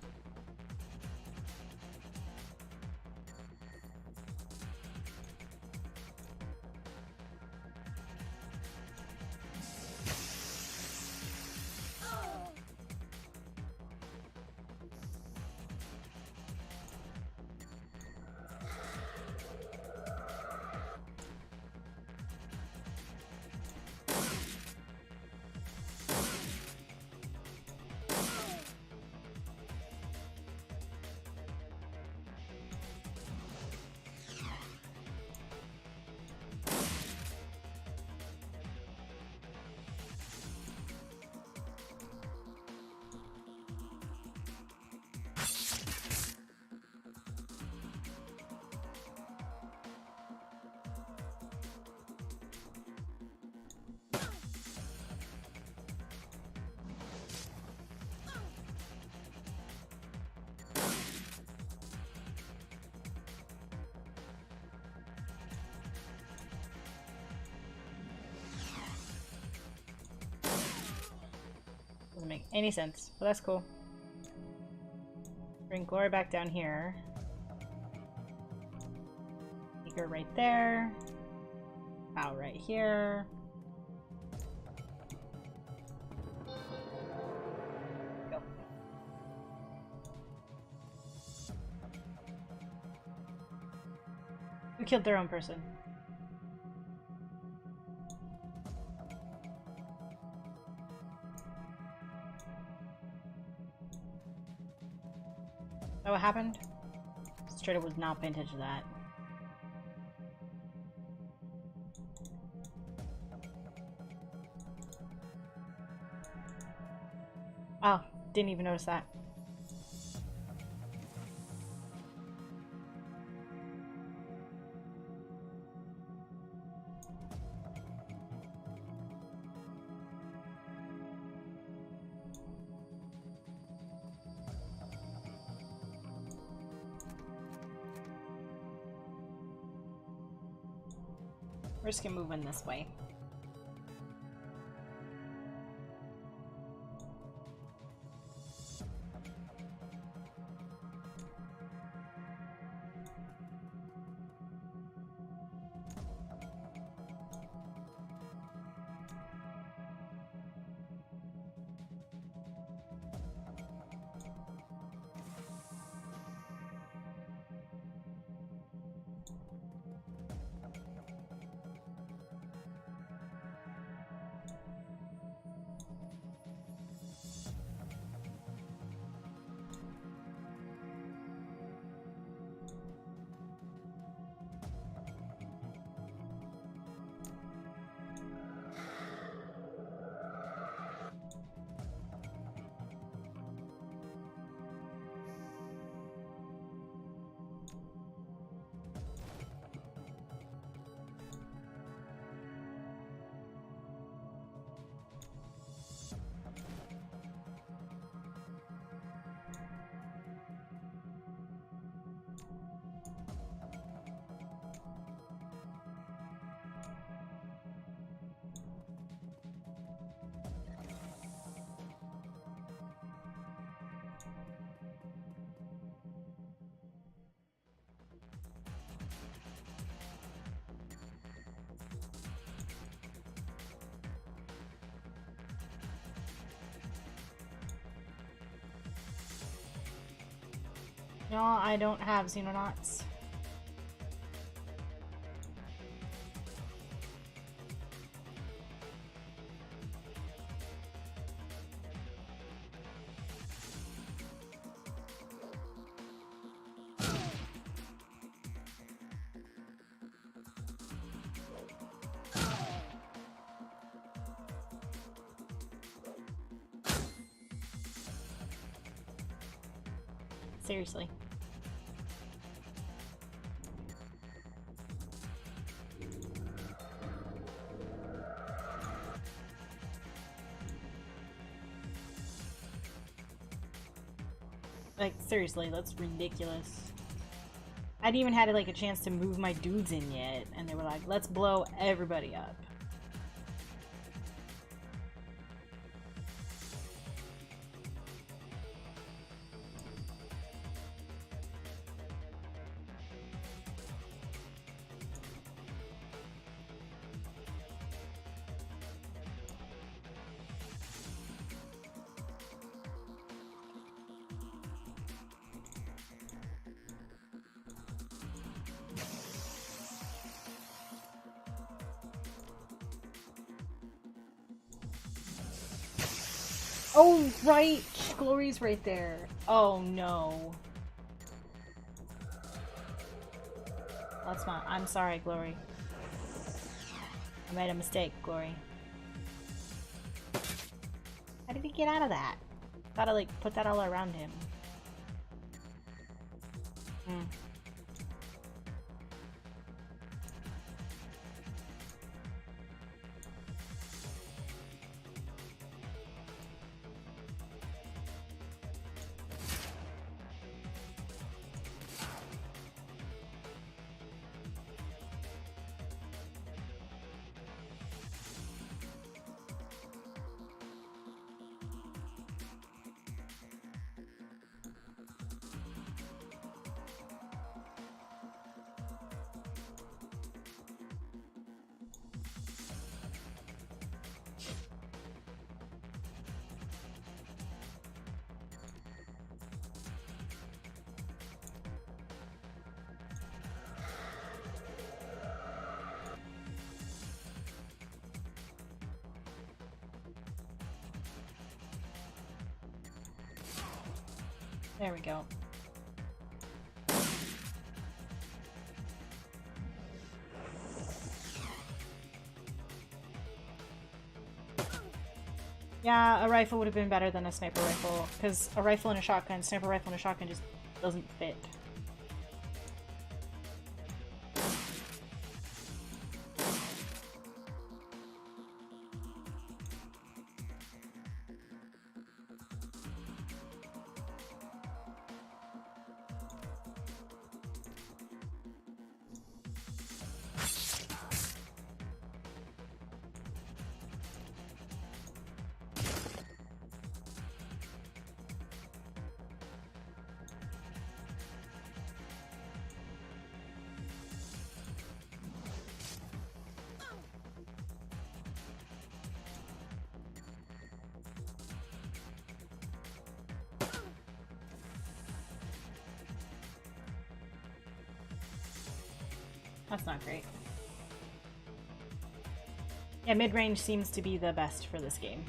Doesn't make any sense, but that's cool. Bring Glory back down here. Take her right there. Pow right here. Go. Who killed their own person? Is that what happened? Straight up was not paying attention to that. Oh, didn't even notice that. We're just gonna move in this way. No, I don't have Xenonauts. Seriously. Like, seriously, that's ridiculous. I hadn't even had like a chance to move my dudes in yet, and they were like, let's blow everybody up. Oh, right! Glory's right there. Oh, no. That's not. I'm sorry, Glory. I made a mistake, Glory. How did he get out of that? Gotta, like, put that all around him. Hmm. There we go. Yeah, a rifle would have been better than a sniper rifle, because a rifle and a shotgun, sniper rifle and a shotgun just doesn't fit. That's not great. Yeah, mid-range seems to be the best for this game.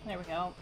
There we go.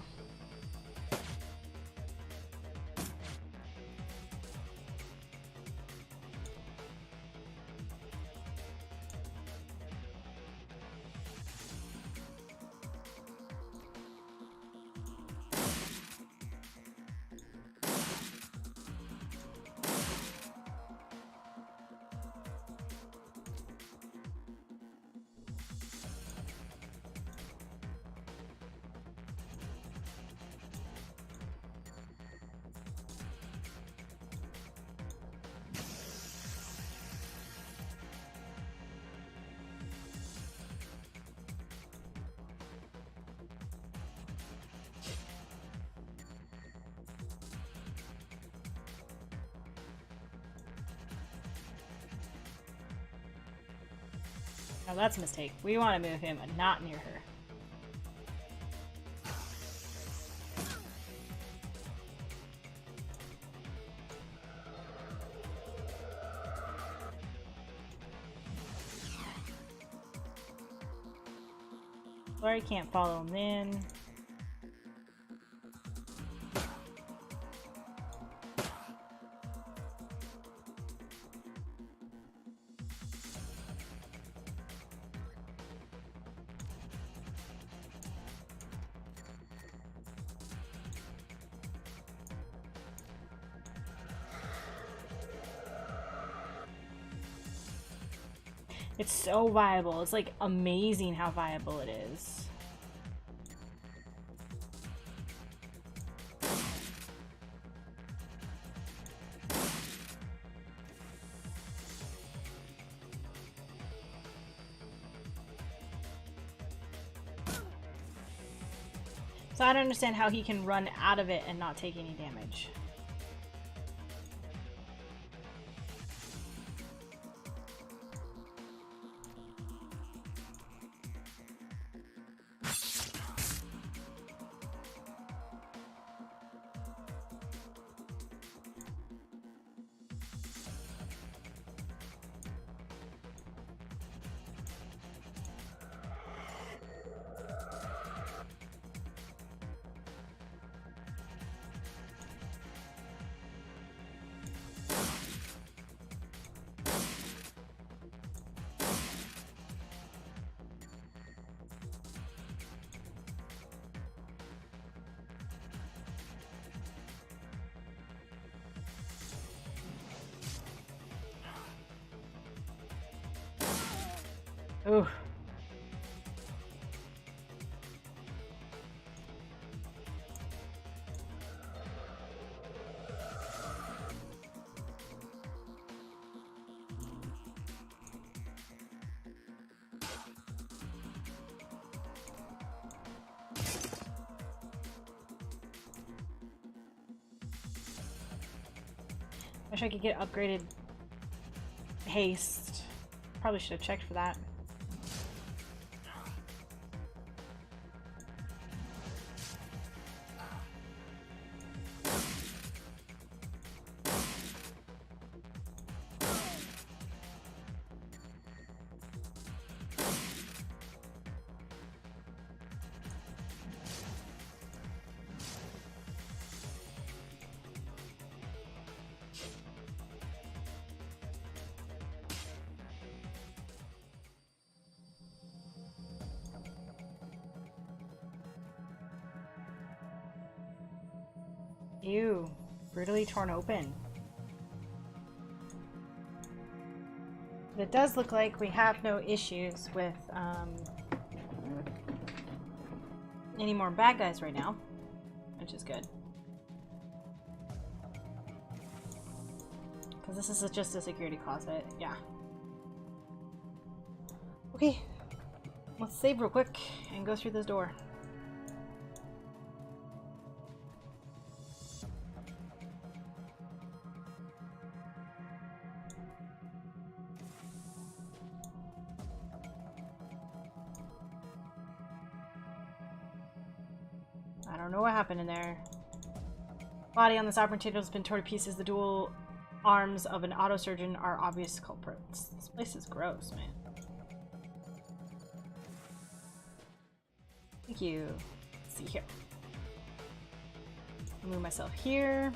Now that's a mistake. We want to move him and not near her. Sorry, can't follow him in. It's so viable. It's like amazing how viable it is. So I don't understand how he can run out of it and not take any damage. Ooh. Wish I could get upgraded haste. Probably should have checked for that. Ew, brutally torn open. But it does look like we have no issues with any more bad guys right now, which is good. Because this is just a security closet, yeah. Okay, let's save real quick and go through this door. I don't know what happened in there. Body on this operative table has been torn to pieces. The dual arms of an autosurgeon are obvious culprits. This place is gross, man. Thank you. Let's see here. I'll move myself here.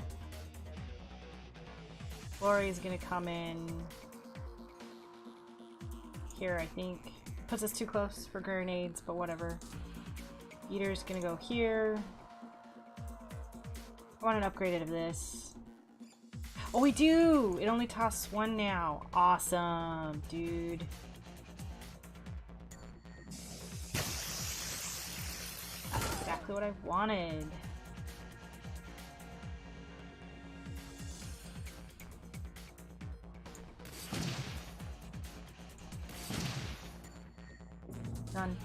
Lori's gonna come in here, I think. Puts us too close for grenades, but whatever. Eater's gonna go here. I want an upgrade of this. Oh, we do! It only costs one now. Awesome, dude. That's exactly what I wanted. Done.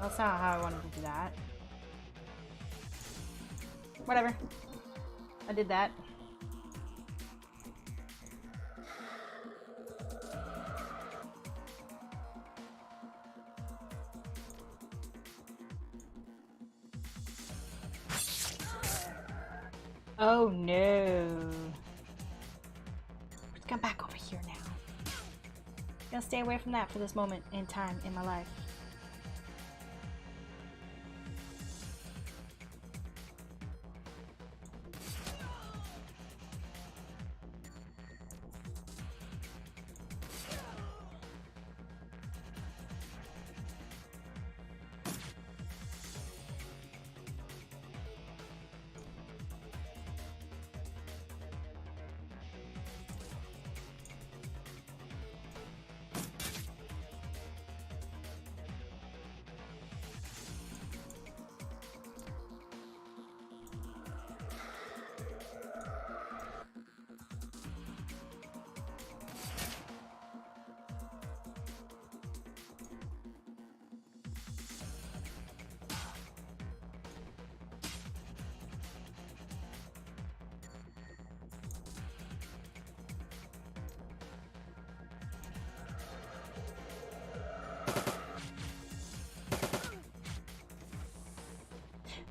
That's not how I wanted to do that. Whatever. I did that. Oh no. Let's come back over here now. Gonna stay away from that for this moment in time in my life.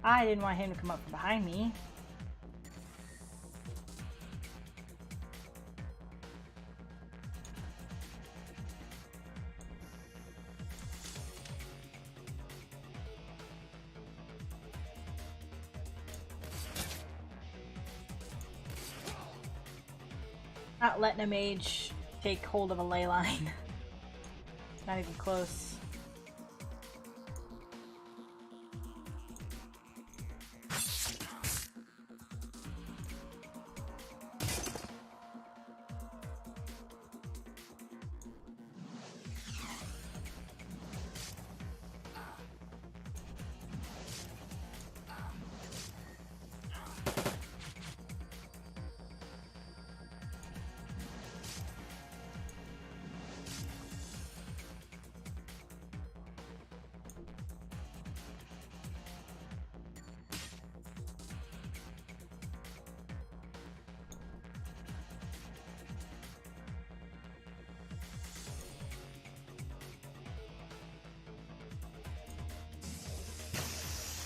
I didn't want him to come up from behind me. Not letting a mage take hold of a ley line. Not even close.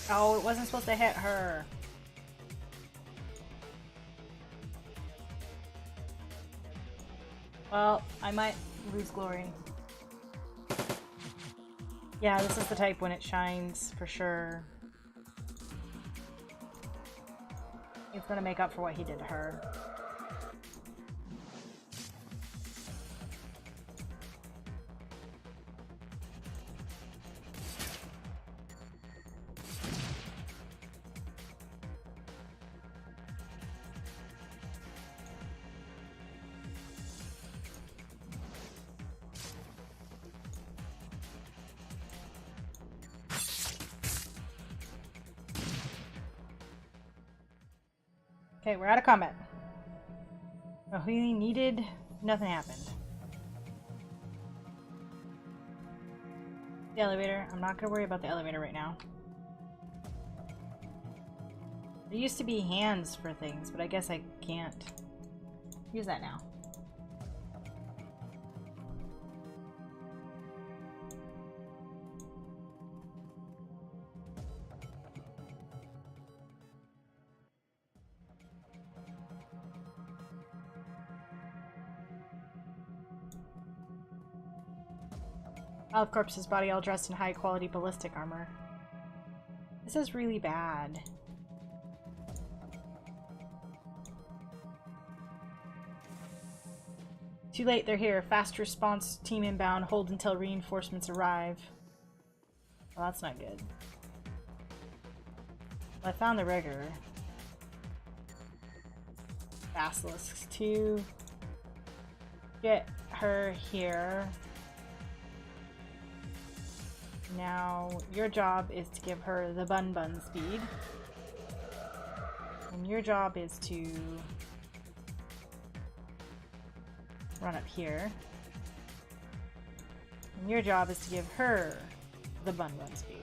Oh, it wasn't supposed to hit her. Well, I might lose glory. Yeah, this is the type when it shines, for sure. It's gonna make up for what he did to her. Okay, we're out of combat. Oh, he needed, nothing happened. The elevator. I'm not gonna worry about the elevator right now. There used to be hands for things, but I guess I can't use that now. Olive Corpse's body all dressed in high-quality ballistic armor. This is really bad. Too late, they're here. Fast response team inbound. Hold until reinforcements arrive. Well, that's not good. Well, I found the rigger. Basilisks to get her here. Now, your job is to give her the bun speed. And your job is to run up here. And your job is to give her the bun speed.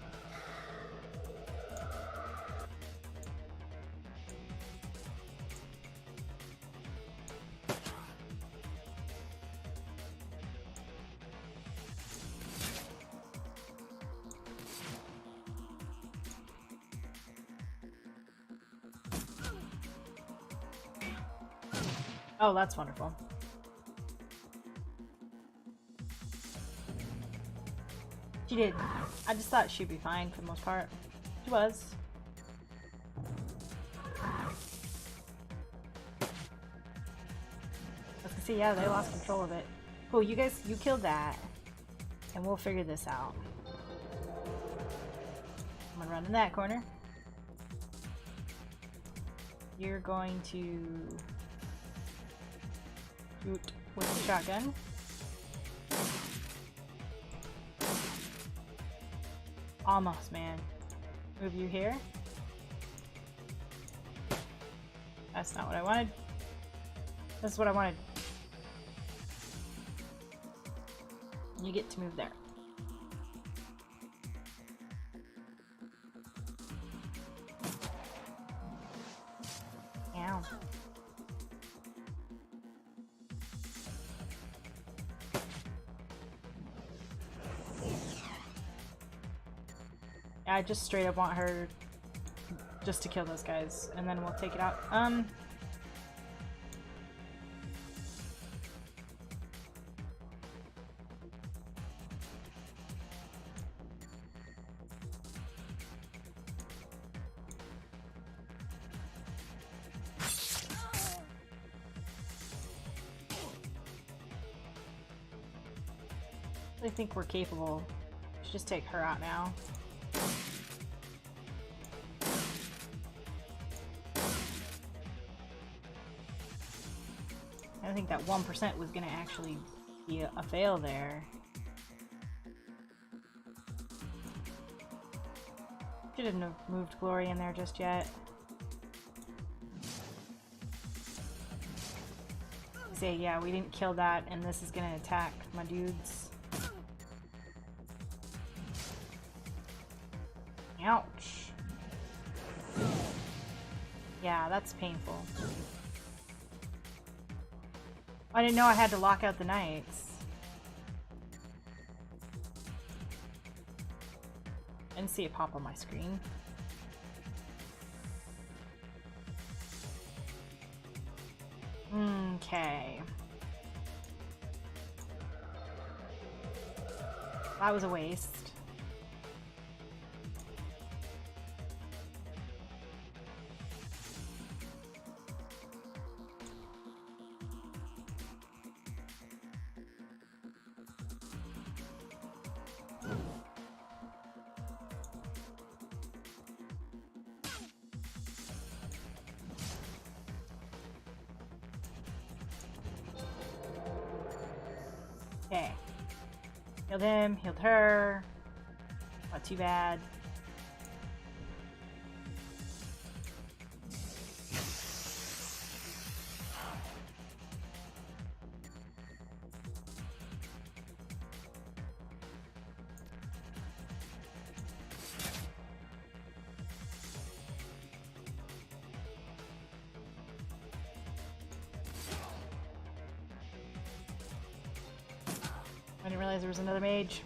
Oh, that's wonderful. She did. I just thought she'd be fine for the most part. She was. I was gonna say, yeah, they lost control of it. Cool, you guys, you killed that. And we'll figure this out. I'm gonna run in that corner. You're going to shoot with the shotgun. Almost, man. Move you here. That's not what I wanted. That's what I wanted. You get to move there. Ow. I just straight up want her just to kill those guys, and then we'll take it out. I think we're capable. Let's just take her out now. I think that 1% was gonna actually be a fail there. Shouldn't have moved Glory in there just yet. Say, yeah, we didn't kill that, and this is gonna attack my dudes. Ouch. Yeah, that's painful. I didn't know I had to lock out the knights. I didn't see it pop on my screen. Okay. That was a waste. Okay. Healed him, healed her. Not too bad. I didn't realize there was another mage.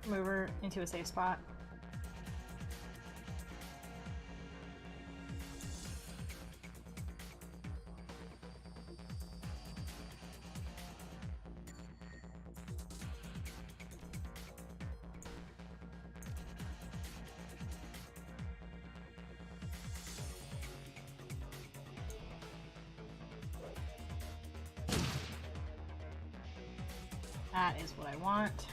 Move her into a safe spot. That is what I want.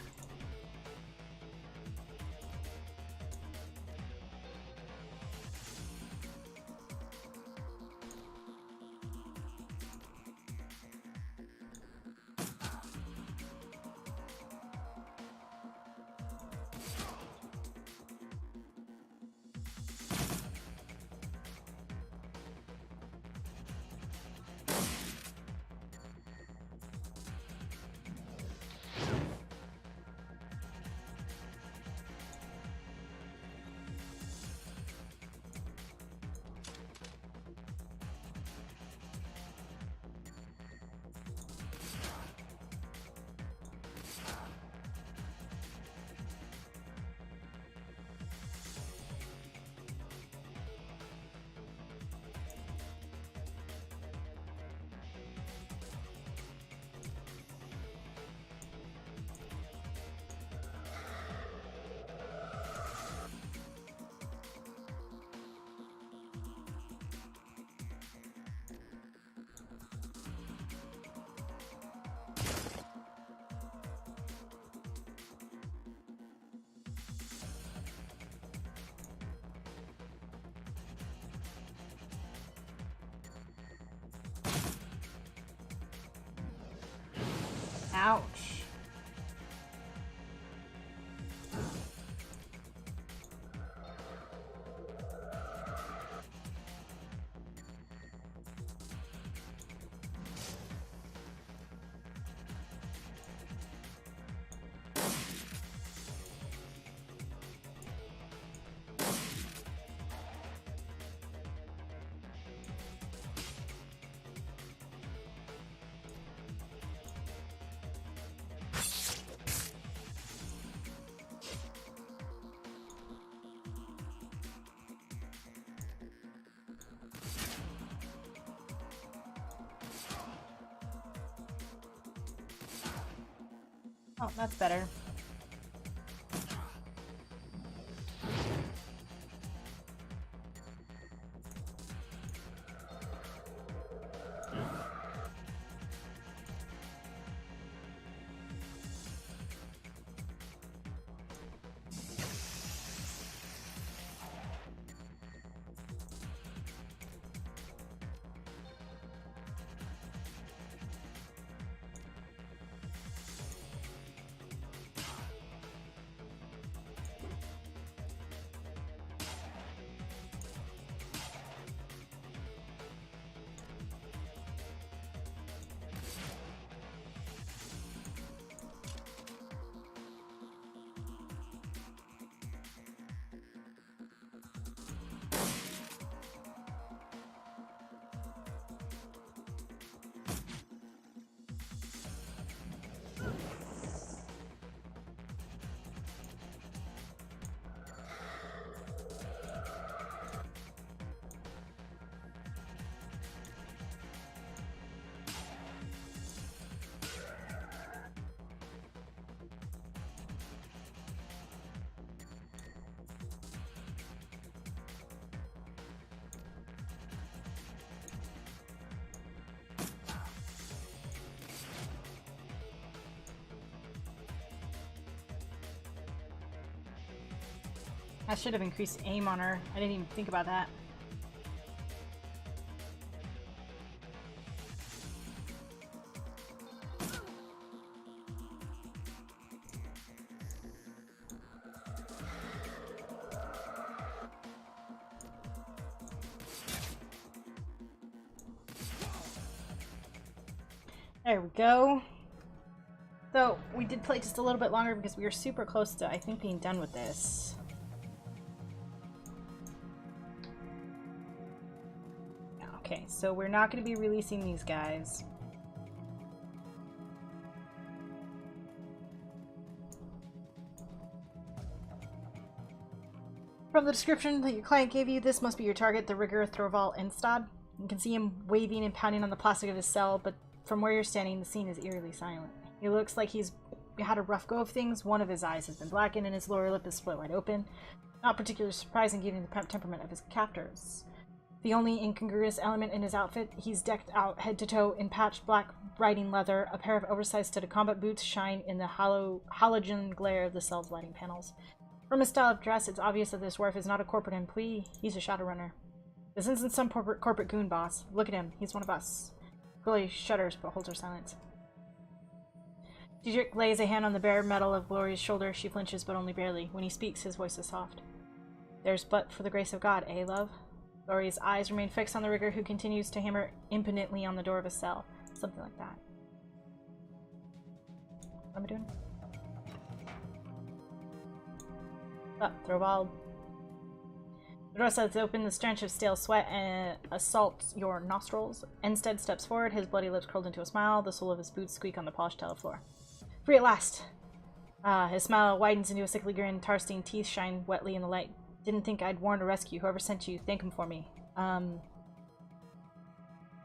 Ouch. Oh, that's better. I should have increased aim on her. I didn't even think about that. There we go. So, we did play just a little bit longer because we were super close to, I think, being done with this. Okay, so we're not going to be releasing these guys. From the description that your client gave you, this must be your target, the rigger Thorvald Enstad. You can see him waving and pounding on the plastic of his cell, but from where you're standing, the scene is eerily silent. He looks like he's had a rough go of things. One of his eyes has been blackened and his lower lip is split wide open. Not particularly surprising given the temperament of his captors. The only incongruous element in his outfit, he's decked out head to toe in patched black riding leather. A pair of oversized studded combat boots shine in the halogen glare of the cell's lighting panels. From his style of dress, it's obvious that this dwarf is not a corporate employee. He's a Shadowrunner. This isn't some corporate goon boss. Look at him. He's one of us. Glory shudders but holds her silence. Diedrich lays a hand on the bare metal of Glory's shoulder. She flinches, but only barely. When he speaks, his voice is soft. There's but for the grace of God, eh, love? Glory's eyes remain fixed on the rigger, who continues to hammer impotently on the door of his cell. Something like that. What am I doing? Thorvald. The door slides open, the stench of stale sweat assaults your nostrils. Enstead steps forward, his bloody lips curled into a smile. The sole of his boots squeak on the polished tile floor. Free at last! His smile widens into a sickly grin. Tar-stained teeth shine wetly in the light. Didn't think I'd warn to rescue. Whoever sent you, thank him for me.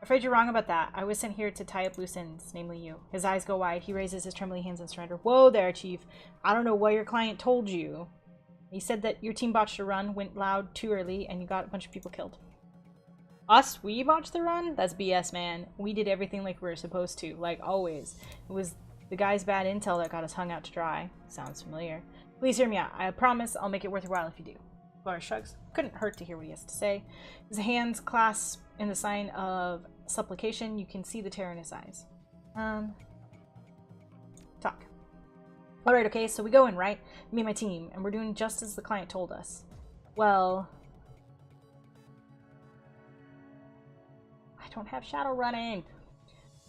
Afraid you're wrong about that. I was sent here to tie up loose ends, namely you. His eyes go wide. He raises his trembling hands in surrender. Whoa there, Chief. I don't know what your client told you. He said that your team botched a run, went loud too early, and you got a bunch of people killed. Us? We botched the run? That's BS, man. We did everything like we were supposed to, like always. It was the guy's bad intel that got us hung out to dry. Sounds familiar. Please hear me out. I promise I'll make it worth your while if you do. Gloria shrugs. Couldn't hurt to hear what he has to say. His hands clasp in the sign of supplication. You can see the terror in his eyes. Talk. Alright, okay, so we go in, right? Me and my team, and we're doing just as the client told us. Well... I don't have Shadowrunning!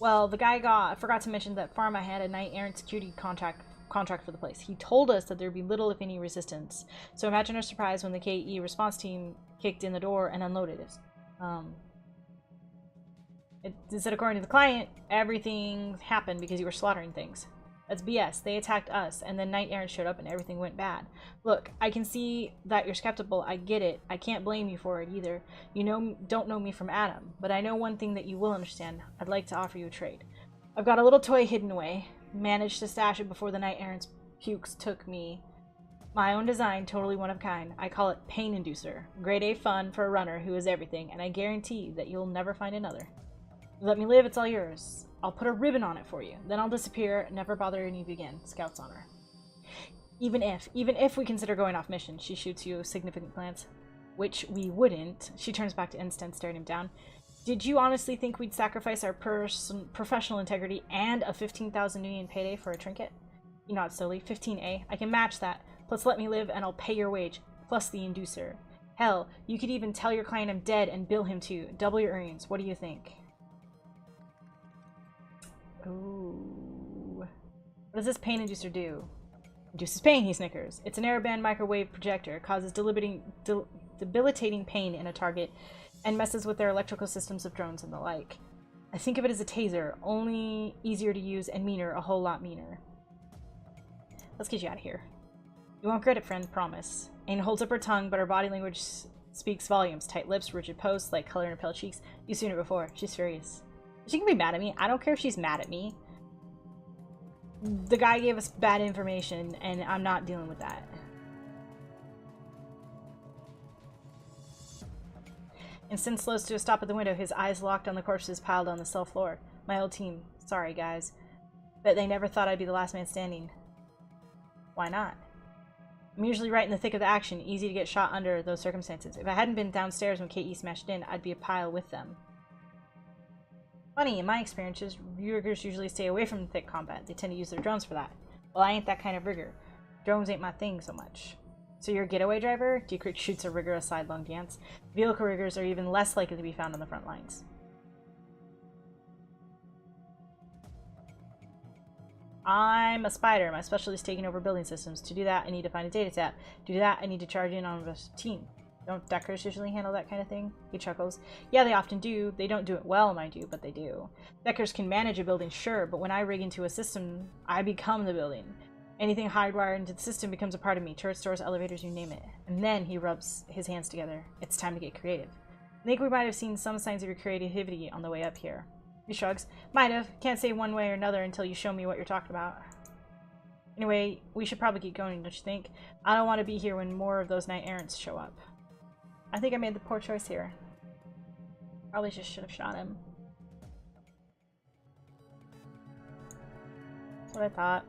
Well, the guy forgot to mention that Pharma had a knight errant security contract for the place. He told us that there'd be little, if any, resistance. So imagine our surprise when the KE response team kicked in the door and unloaded us. Instead, according to the client, everything happened because you were slaughtering things. That's BS. They attacked us, and then Knight Errant showed up and everything went bad. Look, I can see that you're skeptical. I get it. I can't blame you for it either. You don't know me from Adam, but I know one thing that you will understand. I'd like to offer you a trade. I've got a little toy hidden away. Managed to stash it before the Knight Errant's pukes took me. My own design, totally one of a kind. I call it Pain Inducer. Grade A fun for a runner who is everything, and I guarantee that you'll never find another. Let me live, it's all yours. I'll put a ribbon on it for you. Then I'll disappear, never bothering you again. Scout's honor. Even if we consider going off mission, she shoots you a significant glance. Which we wouldn't. She turns back to Instant, staring him down. Did you honestly think we'd sacrifice our professional integrity and a 15,000 New Yen payday for a trinket? You nods slowly. 15A. I can match that. Plus let me live and I'll pay your wage. Plus the inducer. Hell, you could even tell your client I'm dead and bill him too. Double your earnings. What do you think? Ooh. What does this pain inducer do? Induces pain, he snickers. It's an airband microwave projector. It causes debilitating pain in a target and messes with their electrical systems of drones and the like. I think of it as a taser, only easier to use and meaner, a whole lot meaner. Let's get you out of here. You won't regret it, friend, promise. Ain holds up her tongue, but her body language speaks volumes. Tight lips, rigid pose, light color in her pale cheeks. You've seen her before. She's furious. She can be mad at me. I don't care if she's mad at me. The guy gave us bad information, and I'm not dealing with that. Instant slows to a stop at the window, his eyes locked on the corpses piled on the cell floor. My old team. Sorry, guys. Bet they never thought I'd be the last man standing. Why not? I'm usually right in the thick of the action, easy to get shot under those circumstances. If I hadn't been downstairs when KE smashed in, I'd be a pile with them. Funny, in my experiences, riggers usually stay away from thick combat. They tend to use their drones for that. Well, I ain't that kind of rigger. Drones ain't my thing so much. So you're a getaway driver? Decrypt shoots a rigger a sidelong glance. Vehicle riggers are even less likely to be found on the front lines. I'm a spider. My specialty is taking over building systems. To do that, I need to find a data tap. To do that, I need to charge in on a team. Don't Deckers usually handle that kind of thing? He chuckles. Yeah, they often do. They don't do it well, mind you, but they do. Deckers can manage a building, sure, but when I rig into a system, I become the building. Anything hardwired into the system becomes a part of me. Turrets, doors, elevators, you name it. And then he rubs his hands together. It's time to get creative. I think we might have seen some signs of your creativity on the way up here. He shrugs. Might have. Can't say one way or another until you show me what you're talking about. Anyway, we should probably keep going, don't you think? I don't want to be here when more of those Knight Errants show up. I think I made the poor choice here. Probably just should have shot him. That's what I thought.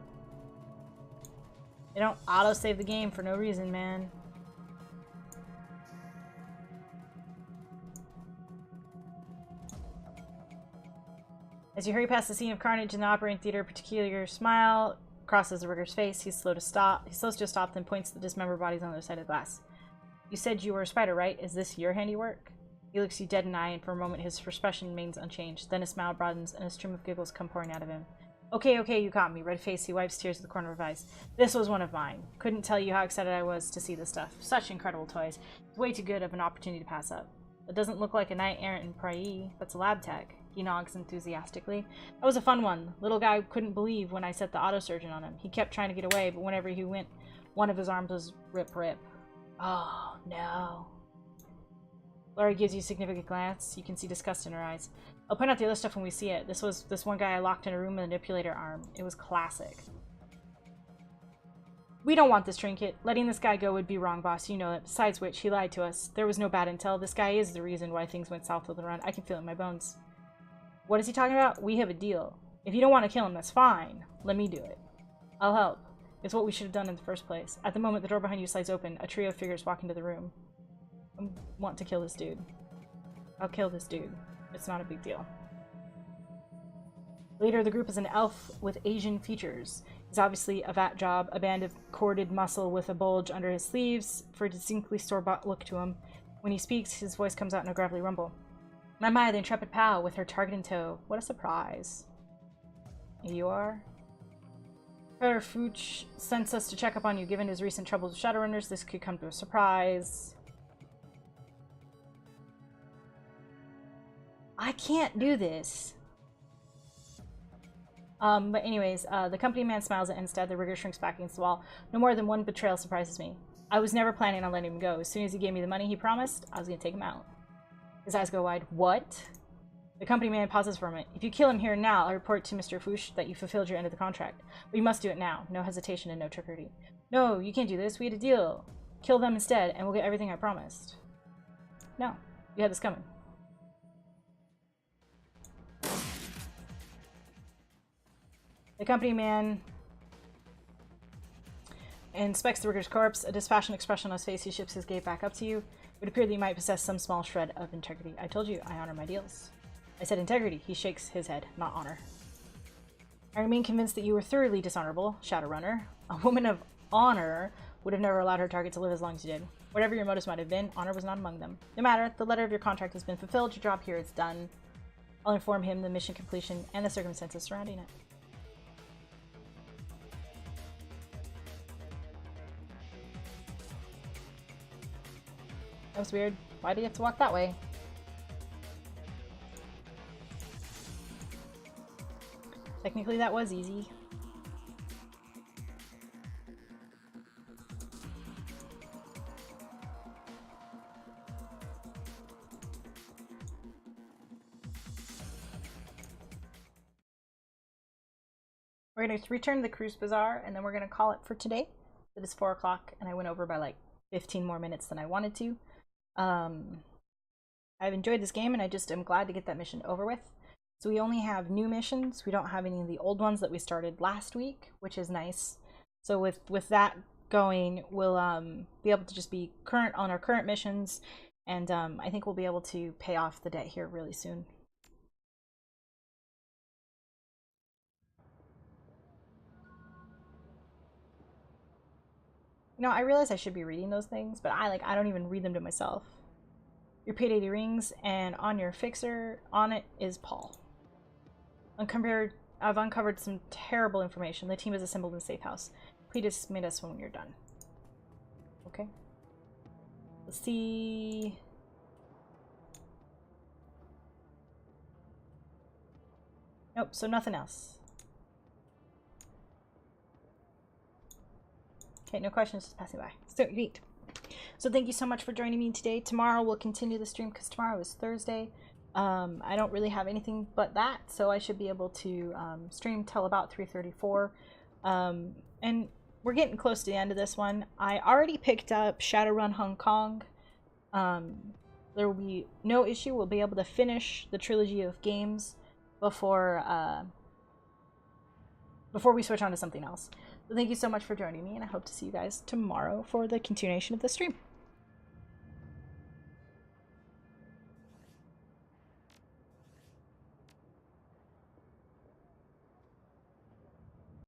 They don't auto-save the game for no reason, man. As you hurry past the scene of carnage in the operating theater, a particular smile crosses the rigger's face. He slows to a stop, then points to the dismembered bodies on the other side of the glass. You said you were a spider, right? Is this your handiwork? He looks you dead in the eye, and for a moment his expression remains unchanged. Then his smile broadens, and a stream of giggles come pouring out of him. Okay, you got me. Red face, he wipes tears at the corner of his eyes. This was one of mine. Couldn't tell you how excited I was to see this stuff. Such incredible toys. It's way too good of an opportunity to pass up. It doesn't look like a Knight Errant in Prae. That's a lab tech. He nods enthusiastically. That was a fun one. Little guy couldn't believe when I set the autosurgeon on him. He kept trying to get away, but whenever he went, one of his arms was rip. Oh, no. Laura gives you a significant glance. You can see disgust in her eyes. I'll point out the other stuff when we see it. This was this one guy I locked in a room with a manipulator arm. It was classic. We don't want this trinket. Letting this guy go would be wrong, boss. You know it. Besides which, he lied to us. There was no bad intel. This guy is the reason why things went south with the run. I can feel it in my bones. What is he talking about? We have a deal. If you don't want to kill him, that's fine. Let me do it. I'll help. It's what we should have done in the first place. At the moment, the door behind you slides open. A trio of figures walk into the room. I want to kill this dude. I'll kill this dude. It's not a big deal. The leader of the group is an elf with Asian features. He's obviously a vat job, a band of corded muscle with a bulge under his sleeves for a distinctly store-bought look to him. When he speaks, his voice comes out in a gravelly rumble. My, the intrepid pal with her target in tow. What a surprise. Here you are. Herr Fuchs sent us to check up on you. Given his recent troubles with Shadowrunners, this could come to a surprise. I can't do this. But anyways, the company man smiles at instead. The rigger shrinks back against the wall. No more than one betrayal surprises me. I was never planning on letting him go. As soon as he gave me the money he promised, I was going to take him out. His eyes go wide. What? The company man pauses for a moment. If you kill him here now, I'll report to Mr. Fuchs that you fulfilled your end of the contract. But you must do it now. No hesitation and no trickery. No, you can't do this. We had a deal. Kill them instead, and we'll get everything I promised. No, you had this coming. The company man inspects the rigger's corpse. A dispassionate expression on his face, he shifts his gaze back up to you. It would appear that you might possess some small shred of integrity. I told you, I honor my deals. I said integrity. He shakes his head, not honor. I remain convinced that you were thoroughly dishonorable, Shadowrunner. A woman of honor would have never allowed her target to live as long as you did. Whatever your motives might have been, honor was not among them. No matter, the letter of your contract has been fulfilled. Your job here is done. I'll inform him the mission completion and the circumstances surrounding it. That was weird. Why do you have to walk that way? Technically, that was easy. We're going to return to the Cruise Bazaar, and then we're going to call it for today. It is 4 o'clock, and I went over by like 15 more minutes than I wanted to. I've enjoyed this game, and I just am glad to get that mission over with. So we only have new missions. We don't have any of the old ones that we started last week, which is nice. So with that going, we'll be able to just be current on our current missions, and I think we'll be able to pay off the debt here really soon. You know, I realize I should be reading those things, but I don't even read them to myself. Your paid 80 rings, and on your fixer, on it is Paul. I've uncovered some terrible information. The team is assembled in a safe house. Please dismiss us when you're done. Okay. Let's see. Nope, so nothing else. Okay, no questions, just passing by. So neat. So thank you so much for joining me today. Tomorrow we'll continue the stream because tomorrow is Thursday. I don't really have anything but that, so I should be able to stream till about 3:34. And we're getting close to the end of this one. I already picked up Shadowrun Hong Kong. There will be no issue. We'll be able to finish the trilogy of games before we switch on to something else. So thank you so much for joining me, and I hope to see you guys tomorrow for the continuation of the stream.